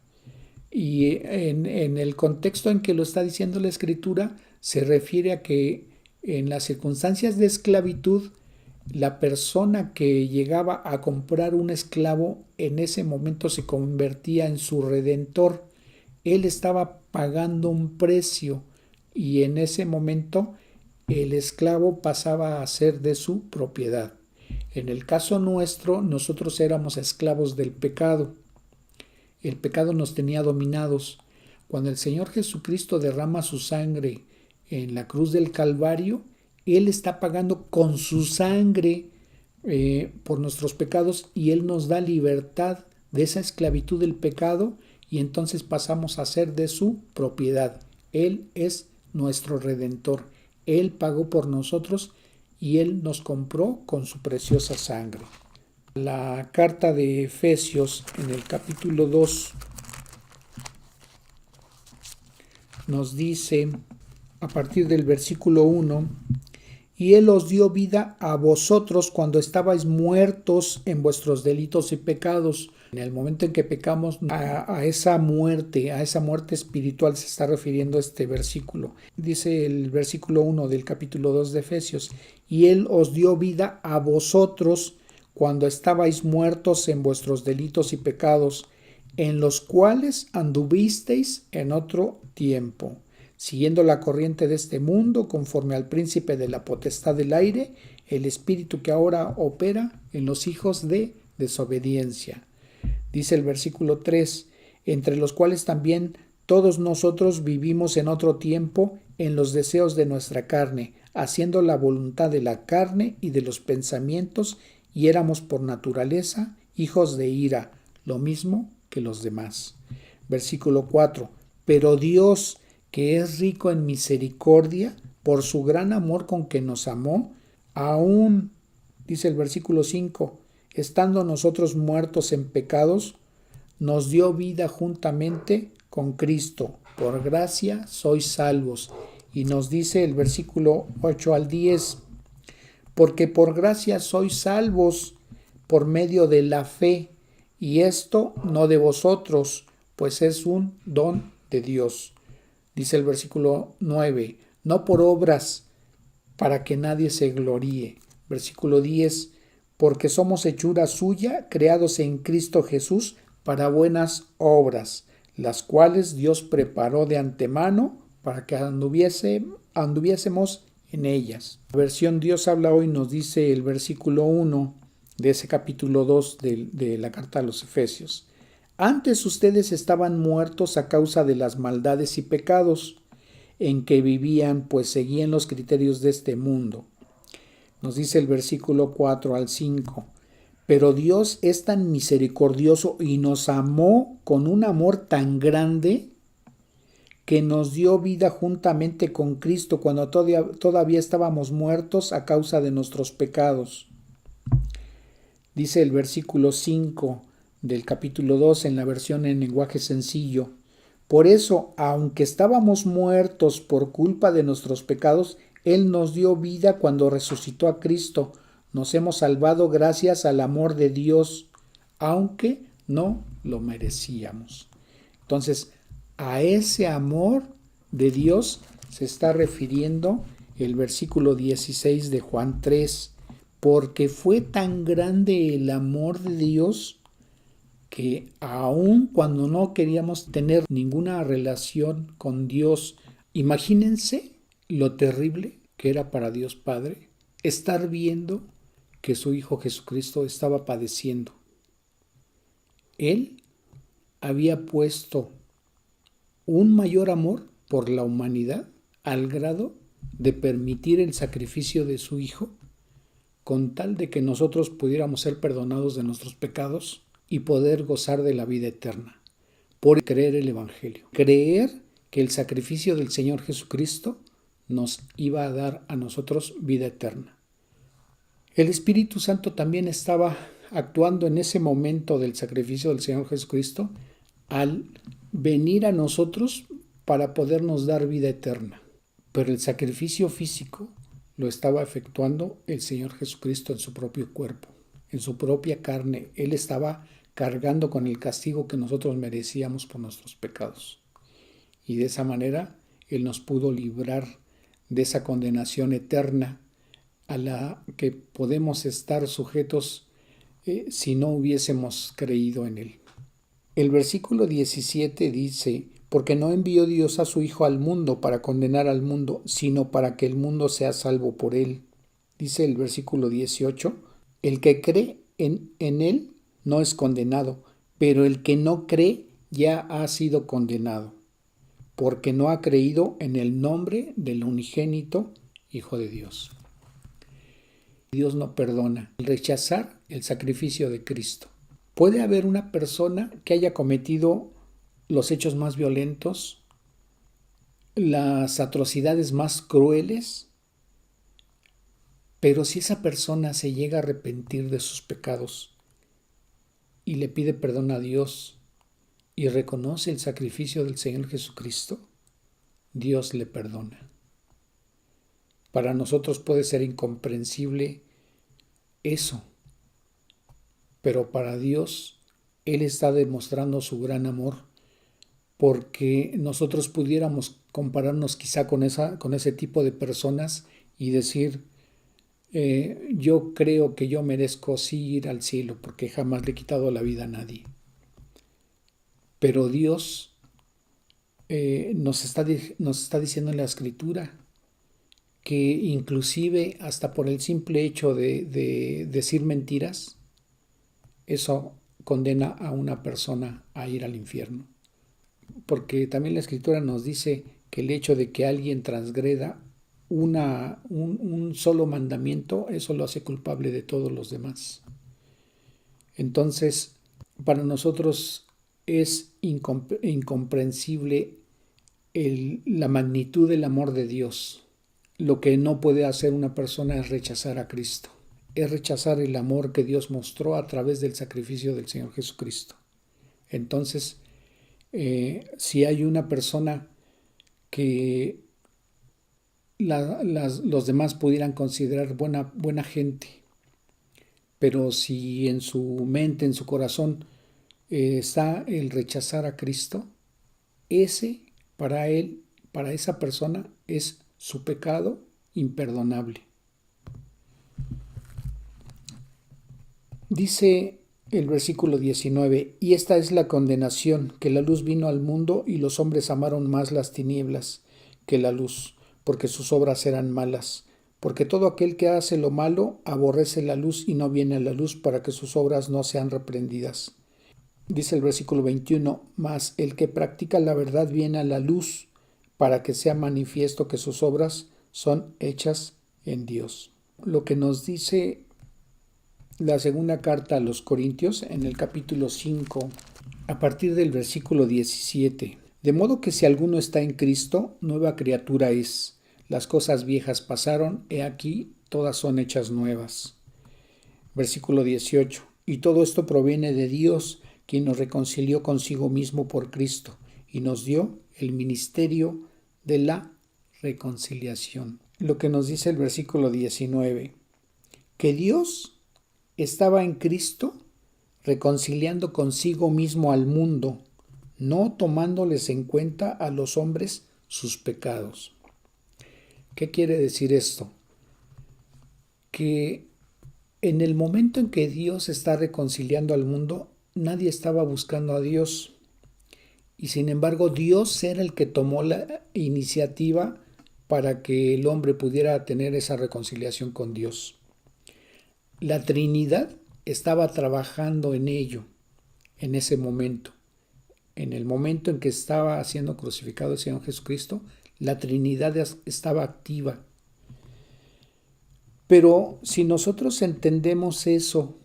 Y en el contexto en que lo está diciendo la Escritura, se refiere a que en las circunstancias de esclavitud, la persona que llegaba a comprar un esclavo en ese momento se convertía en su redentor. Él estaba pagando un precio, y en ese momento el esclavo pasaba a ser de su propiedad. En el caso nuestro, nosotros éramos esclavos del pecado. El pecado nos tenía dominados. Cuando el Señor Jesucristo derrama su sangre en la cruz del Calvario, Él está pagando con su sangre por nuestros pecados, y Él nos da libertad de esa esclavitud del pecado, y entonces pasamos a ser de su propiedad. Él es nuestro Redentor. Él pagó por nosotros y Él nos compró con su preciosa sangre. La carta de Efesios, en el capítulo 2, nos dice, a partir del versículo 1: y Él os dio vida a vosotros cuando estabais muertos en vuestros delitos y pecados. En el momento en que pecamos, a esa muerte espiritual se está refiriendo este versículo. Dice el versículo 1 del capítulo 2 de Efesios: y Él os dio vida a vosotros cuando estabais muertos en vuestros delitos y pecados, en los cuales anduvisteis en otro tiempo, siguiendo la corriente de este mundo, conforme al príncipe de la potestad del aire, el espíritu que ahora opera en los hijos de desobediencia. Dice el versículo 3: entre los cuales también todos nosotros vivimos en otro tiempo en los deseos de nuestra carne, haciendo la voluntad de la carne y de los pensamientos, y éramos por naturaleza hijos de ira, lo mismo que los demás. Versículo 4: pero Dios, que es rico en misericordia, por su gran amor con que nos amó, aún, dice el versículo 5, estando nosotros muertos en pecados, nos dio vida juntamente con Cristo. Por gracia sois salvos. Y nos dice el versículo 8 al 10, porque por gracia sois salvos por medio de la fe, y esto no de vosotros, pues es un don de Dios. Dice el versículo 9, no por obras, para que nadie se gloríe. Versículo 10, porque somos hechura suya, creados en Cristo Jesús para buenas obras, las cuales Dios preparó de antemano para que anduviésemos en ellas. La versión Dios habla hoy nos dice el versículo 1 de ese capítulo 2 de la carta a los Efesios: antes ustedes estaban muertos a causa de las maldades y pecados en que vivían, pues seguían los criterios de este mundo. Nos dice el versículo 4 al 5, pero Dios es tan misericordioso y nos amó con un amor tan grande que nos dio vida juntamente con Cristo cuando todavía estábamos muertos a causa de nuestros pecados. Dice el versículo 5, del capítulo 2 en la versión en lenguaje sencillo. Por eso, aunque estábamos muertos por culpa de nuestros pecados, Él nos dio vida cuando resucitó a Cristo. Nos hemos salvado gracias al amor de Dios, aunque no lo merecíamos. Entonces, a ese amor de Dios se está refiriendo el versículo 16 de Juan 3, porque fue tan grande el amor de Dios que aun cuando no queríamos tener ninguna relación con Dios, imagínense lo terrible que era para Dios Padre estar viendo que su Hijo Jesucristo estaba padeciendo. Él había puesto un mayor amor por la humanidad al grado de permitir el sacrificio de su Hijo con tal de que nosotros pudiéramos ser perdonados de nuestros pecados y poder gozar de la vida eterna, por creer el Evangelio. Creer que el sacrificio del Señor Jesucristo nos iba a dar a nosotros vida eterna. El Espíritu Santo también estaba actuando en ese momento del sacrificio del Señor Jesucristo al venir a nosotros para podernos dar vida eterna. Pero el sacrificio físico lo estaba efectuando el Señor Jesucristo en su propio cuerpo, en su propia carne. Él estaba cargando con el castigo que nosotros merecíamos por nuestros pecados. Y de esa manera Él nos pudo librar de esa condenación eterna a la que podemos estar sujetos si no hubiésemos creído en Él. El versículo 17 dice: porque no envió Dios a su Hijo al mundo para condenar al mundo, sino para que el mundo sea salvo por Él. Dice el versículo 18: el que cree en Él no es condenado, pero el que no cree ya ha sido condenado, porque no ha creído en el nombre del unigénito Hijo de Dios. Dios no perdona el rechazar el sacrificio de Cristo. Puede haber una persona que haya cometido los hechos más violentos, las atrocidades más crueles, pero si esa persona se llega a arrepentir de sus pecados y le pide perdón a Dios y reconoce el sacrificio del Señor Jesucristo, Dios le perdona. Para nosotros puede ser incomprensible eso, pero para Dios Él está demostrando su gran amor, porque nosotros pudiéramos compararnos quizá con ese tipo de personas y decir, yo creo que yo merezco sí ir al cielo porque jamás le he quitado la vida a nadie. Pero Dios nos está diciendo en la Escritura que inclusive hasta por el simple hecho de decir mentiras, eso condena a una persona a ir al infierno. Porque también la Escritura nos dice que el hecho de que alguien transgreda un solo mandamiento, eso lo hace culpable de todos los demás. Entonces, para nosotros es incomprensible la magnitud del amor de Dios. Lo que no puede hacer una persona es rechazar a Cristo, es rechazar el amor que Dios mostró a través del sacrificio del Señor Jesucristo. Entonces, si hay una persona que los demás pudieran considerar buena gente, pero si en su mente, en su corazón, está el rechazar a Cristo, ese para él, para esa persona, es su pecado imperdonable. Dice el versículo 19: y esta es la condenación, que la luz vino al mundo y los hombres amaron más las tinieblas que la luz, porque sus obras eran malas. Porque todo aquel que hace lo malo aborrece la luz y no viene a la luz para que sus obras no sean reprendidas. Dice el versículo 21: mas el que practica la verdad viene a la luz para que sea manifiesto que sus obras son hechas en Dios. Lo que nos dice la segunda carta a los Corintios en el capítulo 5, a partir del versículo 17. De modo que si alguno está en Cristo, nueva criatura es. Las cosas viejas pasaron, he aquí, todas son hechas nuevas. Versículo 18. Y todo esto proviene de Dios, quien nos reconcilió consigo mismo por Cristo y nos dio el ministerio de la reconciliación. Lo que nos dice el versículo 19, que Dios estaba en Cristo reconciliando consigo mismo al mundo, no tomándoles en cuenta a los hombres sus pecados. ¿Qué quiere decir esto? Que en el momento en que Dios está reconciliando al mundo, nadie estaba buscando a Dios. Y sin embargo, Dios era el que tomó la iniciativa para que el hombre pudiera tener esa reconciliación con Dios. La Trinidad estaba trabajando en ello, en ese momento. En el momento en que estaba siendo crucificado el Señor Jesucristo, la Trinidad estaba activa. Pero si nosotros entendemos eso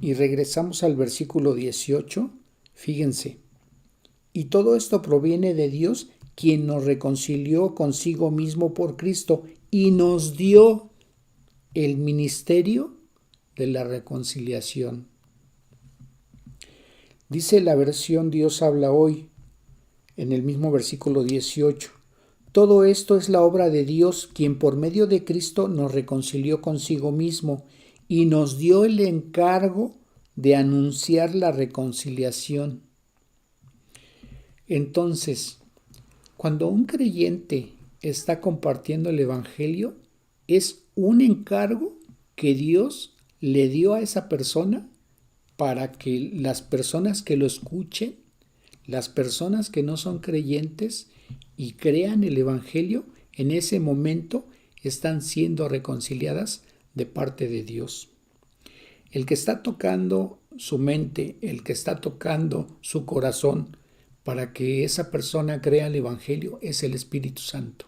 y regresamos al versículo 18, fíjense, y todo esto proviene de Dios, quien nos reconcilió consigo mismo por Cristo y nos dio el ministerio de la reconciliación. Dice la versión Dios habla hoy, en el mismo versículo 18, todo esto es la obra de Dios, quien por medio de Cristo nos reconcilió consigo mismo y nos dio el encargo de anunciar la reconciliación. Entonces, cuando un creyente está compartiendo el Evangelio, es un encargo que Dios le dio a esa persona para que las personas que lo escuchen, las personas que no son creyentes y crean el Evangelio, en ese momento están siendo reconciliadas de parte de Dios. El que está tocando su mente, el que está tocando su corazón para que esa persona crea el Evangelio es el Espíritu Santo.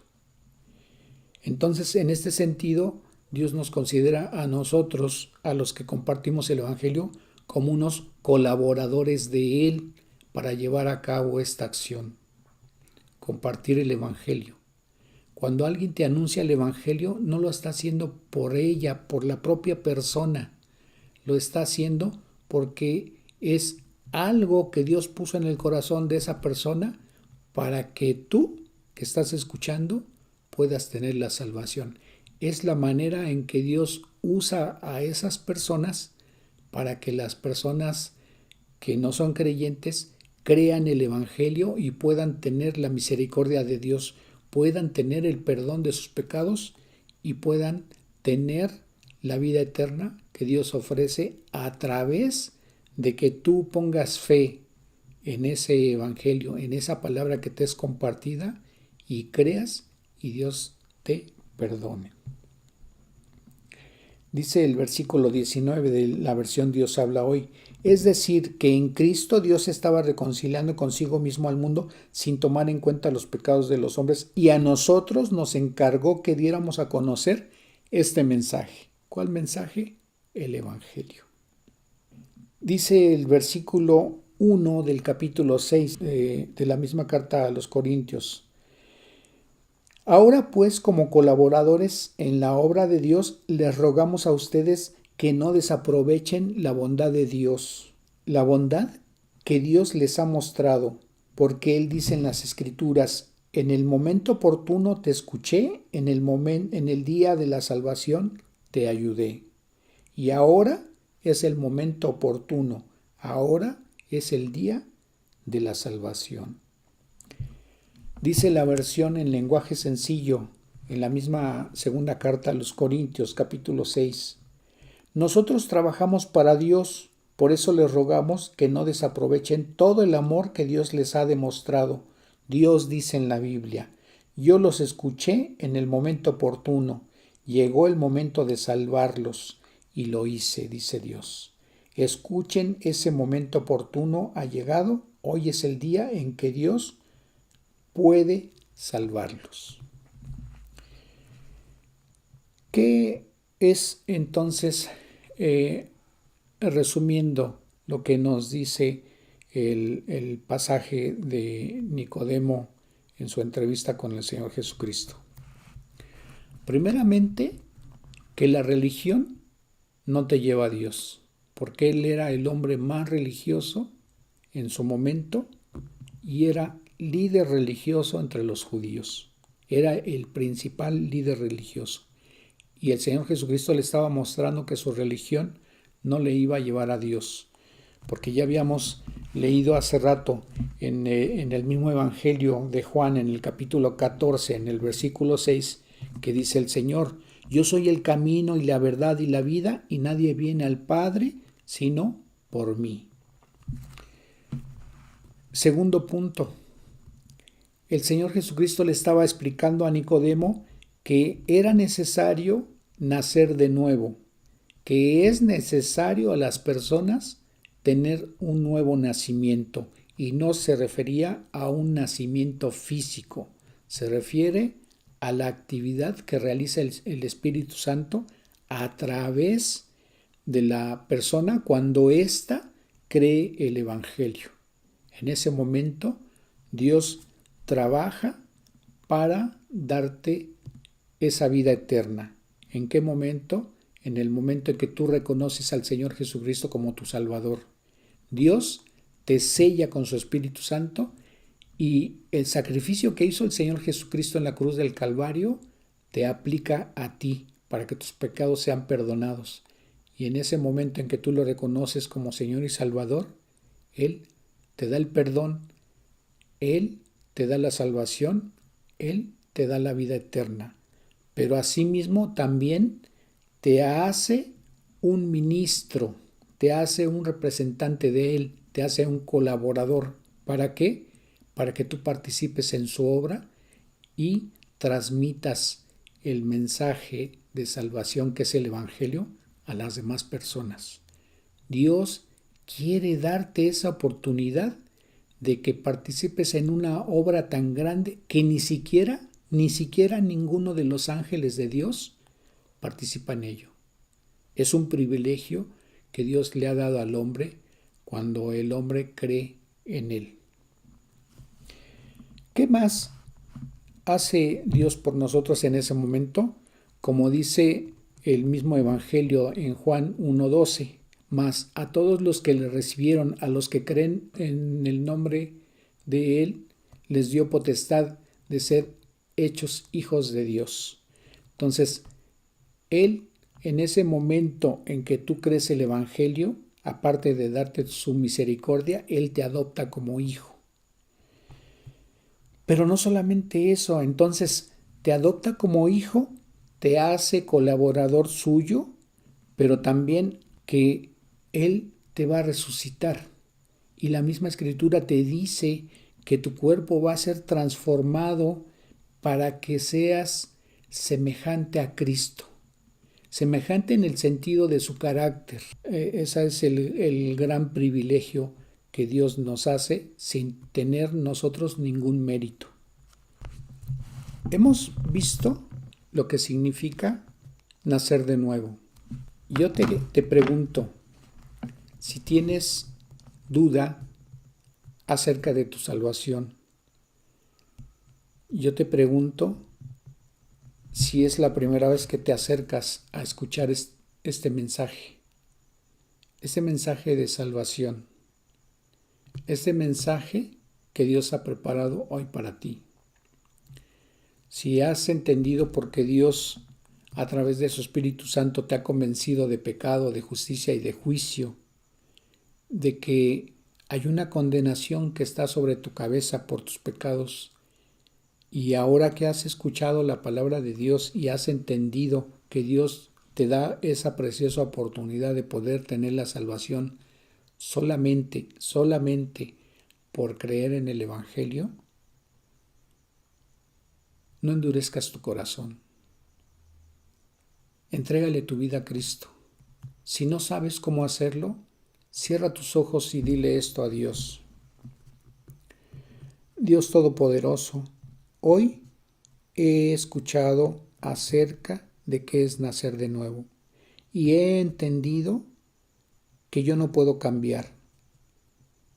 Entonces, en este sentido, Dios nos considera a nosotros, a los que compartimos el Evangelio, como unos colaboradores de Él para llevar a cabo esta acción, compartir el Evangelio. Cuando alguien te anuncia el Evangelio, no lo está haciendo por ella, por la propia persona, lo está haciendo porque es algo que Dios puso en el corazón de esa persona para que tú, que estás escuchando, puedas tener la salvación. Es la manera en que Dios usa a esas personas para que las personas que no son creyentes crean el Evangelio y puedan tener la misericordia de Dios, puedan tener el perdón de sus pecados y puedan tener la vida eterna que Dios ofrece a través de que tú pongas fe en ese Evangelio, en esa palabra que te es compartida y creas y Dios te perdone. Dice el versículo 19 de la versión Dios habla hoy, es decir, que en Cristo Dios estaba reconciliando consigo mismo al mundo sin tomar en cuenta los pecados de los hombres y a nosotros nos encargó que diéramos a conocer este mensaje. ¿Cuál mensaje? El Evangelio. Dice el versículo 1 del capítulo 6 de la misma carta a los Corintios. Ahora pues, como colaboradores en la obra de Dios, les rogamos a ustedes que no desaprovechen la bondad de Dios, la bondad que Dios les ha mostrado, porque Él dice en las Escrituras, en el momento oportuno te escuché, en el día de la salvación te ayudé. Y ahora es el momento oportuno, ahora es el día de la salvación. Dice la versión en lenguaje sencillo, en la misma segunda carta a los Corintios, capítulo 6. Nosotros trabajamos para Dios, por eso les rogamos que no desaprovechen todo el amor que Dios les ha demostrado. Dios dice en la Biblia, yo los escuché en el momento oportuno, llegó el momento de salvarlos y lo hice, dice Dios. Escuchen, ese momento oportuno ha llegado, hoy es el día en que Dios puede salvarlos. ¿Qué es entonces, resumiendo lo que nos dice el pasaje de Nicodemo en su entrevista con el Señor Jesucristo? Primeramente, que la religión no te lleva a Dios, porque él era el hombre más religioso en su momento y era líder religioso entre los judíos. Era el principal líder religioso. Y el Señor Jesucristo le estaba mostrando que su religión no le iba a llevar a Dios. Porque ya habíamos leído hace rato en el mismo Evangelio de Juan, en el capítulo 14, en el versículo 6, que dice el Señor: yo soy el camino y la verdad y la vida, y nadie viene al Padre sino por mí. Segundo punto. El Señor Jesucristo le estaba explicando a Nicodemo que era necesario nacer de nuevo, que es necesario a las personas tener un nuevo nacimiento, y no se refería a un nacimiento físico, se refiere a la actividad que realiza el Espíritu Santo a través de la persona cuando ésta cree el Evangelio. En ese momento Dios trabaja para darte esa vida eterna. ¿En qué momento? En el momento en que tú reconoces al Señor Jesucristo como tu Salvador. Dios te sella con su Espíritu Santo, y el sacrificio que hizo el Señor Jesucristo en la cruz del Calvario te aplica a ti para que tus pecados sean perdonados. Y en ese momento en que tú lo reconoces como Señor y Salvador, Él te da el perdón, Él te da la salvación, Él te da la vida eterna. Pero asimismo también te hace un ministro, te hace un representante de Él, te hace un colaborador. ¿Para qué? Para que tú participes en su obra y transmitas el mensaje de salvación, que es el Evangelio, a las demás personas. Dios quiere darte esa oportunidad de que participes en una obra tan grande que ni siquiera ninguno de los ángeles de Dios participa en ello. Es un privilegio que Dios le ha dado al hombre cuando el hombre cree en Él. ¿Qué más hace Dios por nosotros en ese momento? Como dice el mismo Evangelio en Juan 1:12, mas a todos los que le recibieron, a los que creen en el nombre de Él, les dio potestad de ser hechos hijos de Dios. Entonces, Él, en ese momento en que tú crees el Evangelio, aparte de darte su misericordia, Él te adopta como hijo. Pero no solamente eso, entonces te adopta como hijo, te hace colaborador suyo, pero también que Él te va a resucitar. Y la misma Escritura te dice que tu cuerpo va a ser transformado para que seas semejante a Cristo. Semejante en el sentido de su carácter. Ese es el gran privilegio que Dios nos hace sin tener nosotros ningún mérito. Hemos visto lo que significa nacer de nuevo. Yo te pregunto, si tienes duda acerca de tu salvación, yo te pregunto si es la primera vez que te acercas a escuchar este mensaje de salvación, este mensaje que Dios ha preparado hoy para ti. Si has entendido por qué Dios, a través de su Espíritu Santo, te ha convencido de pecado, de justicia y de juicio, de que hay una condenación que está sobre tu cabeza por tus pecados, y ahora que has escuchado la palabra de Dios y has entendido que Dios te da esa preciosa oportunidad de poder tener la salvación solamente por creer en el Evangelio, no endurezcas tu corazón. Entrégale tu vida a Cristo. Si no sabes cómo hacerlo, cierra tus ojos y dile esto a Dios. Dios Todopoderoso, hoy he escuchado acerca de qué es nacer de nuevo y he entendido que yo no puedo cambiar,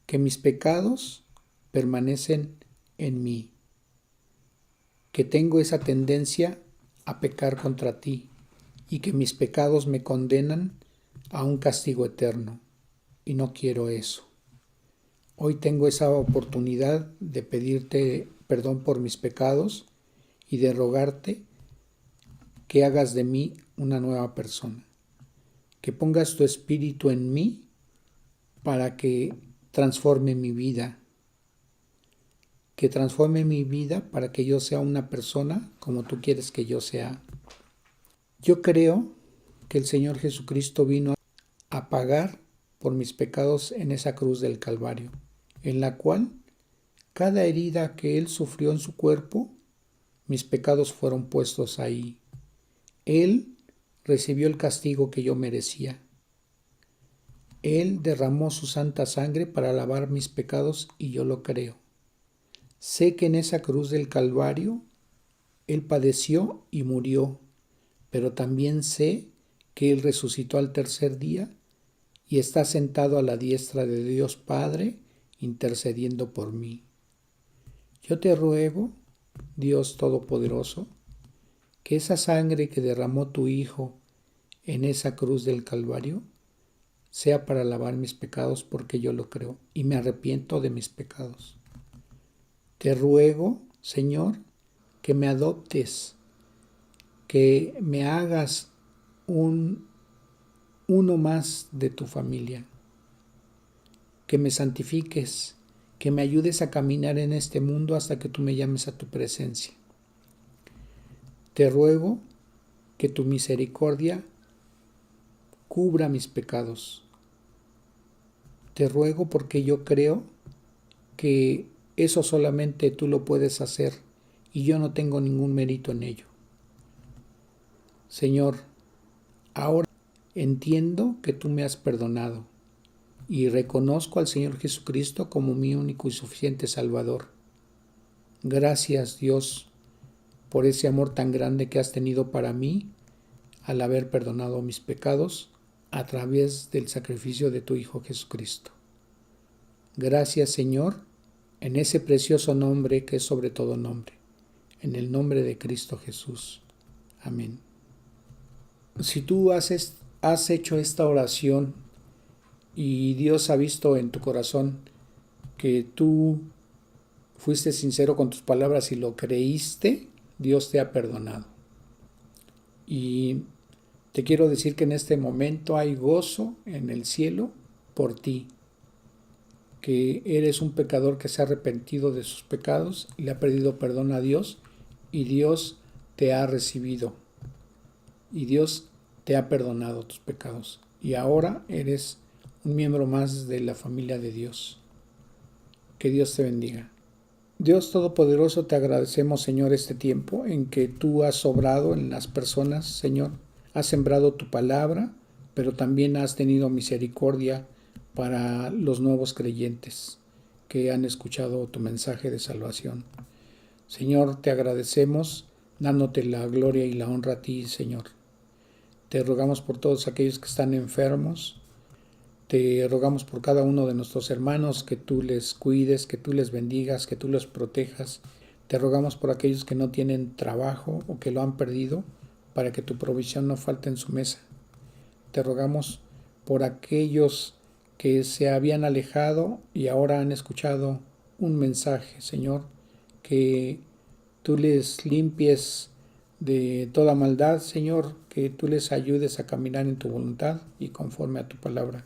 que mis pecados permanecen en mí, que tengo esa tendencia a pecar contra ti y que mis pecados me condenan a un castigo eterno, y no quiero eso. Hoy tengo esa oportunidad de pedirte perdón por mis pecados y de rogarte que hagas de mí una nueva persona, que pongas tu espíritu en mí para que transforme mi vida, para que yo sea una persona como tú quieres que yo sea. Yo creo que el Señor Jesucristo vino a pagar por mis pecados en esa cruz del Calvario, en la cual cada herida que Él sufrió en su cuerpo, mis pecados fueron puestos ahí. Él recibió el castigo que yo merecía. Él derramó su santa sangre para lavar mis pecados y yo lo creo. Sé que en esa cruz del Calvario Él padeció y murió, pero también sé que Él resucitó al tercer día y está sentado a la diestra de Dios Padre, intercediendo por mí. Yo te ruego, Dios Todopoderoso, que esa sangre que derramó tu Hijo en esa cruz del Calvario sea para lavar mis pecados, porque yo lo creo y me arrepiento de mis pecados. Te ruego, Señor, que me adoptes, que me hagas uno más de tu familia, que me santifiques, que me ayudes a caminar en este mundo hasta que tú me llames a tu presencia. Te ruego que tu misericordia cubra mis pecados. Te ruego porque yo creo que eso solamente tú lo puedes hacer y yo no tengo ningún mérito en ello. Señor, ahora entiendo que tú me has perdonado y reconozco al Señor Jesucristo como mi único y suficiente Salvador. Gracias, Dios, por ese amor tan grande que has tenido para mí al haber perdonado mis pecados a través del sacrificio de tu Hijo Jesucristo. Gracias, Señor, en ese precioso nombre que es sobre todo nombre, en el nombre de Cristo Jesús. Amén. Si tú has hecho esta oración y Dios ha visto en tu corazón que tú fuiste sincero con tus palabras y lo creíste, Dios te ha perdonado. Y te quiero decir que en este momento hay gozo en el cielo por ti, que eres un pecador que se ha arrepentido de sus pecados y le ha pedido perdón a Dios y Dios te ha recibido y Dios te ha perdonado tus pecados y ahora eres un miembro más de la familia de Dios. Que Dios te bendiga. Dios Todopoderoso, te agradecemos, Señor, este tiempo en que tú has obrado en las personas, Señor. Has sembrado tu palabra, pero también has tenido misericordia para los nuevos creyentes que han escuchado tu mensaje de salvación. Señor, te agradecemos, dándote la gloria y la honra a ti, Señor. Te rogamos por todos aquellos que están enfermos. Te rogamos por cada uno de nuestros hermanos, que tú les cuides, que tú les bendigas, que tú los protejas. Te rogamos por aquellos que no tienen trabajo o que lo han perdido, para que tu provisión no falte en su mesa. Te rogamos por aquellos que se habían alejado y ahora han escuchado un mensaje, Señor, que tú les limpies de toda maldad, Señor, que tú les ayudes a caminar en tu voluntad y conforme a tu palabra.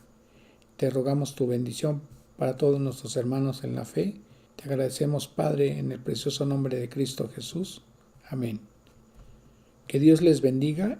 Te rogamos tu bendición para todos nuestros hermanos en la fe. Te agradecemos, Padre, en el precioso nombre de Cristo Jesús. Amén. Que Dios les bendiga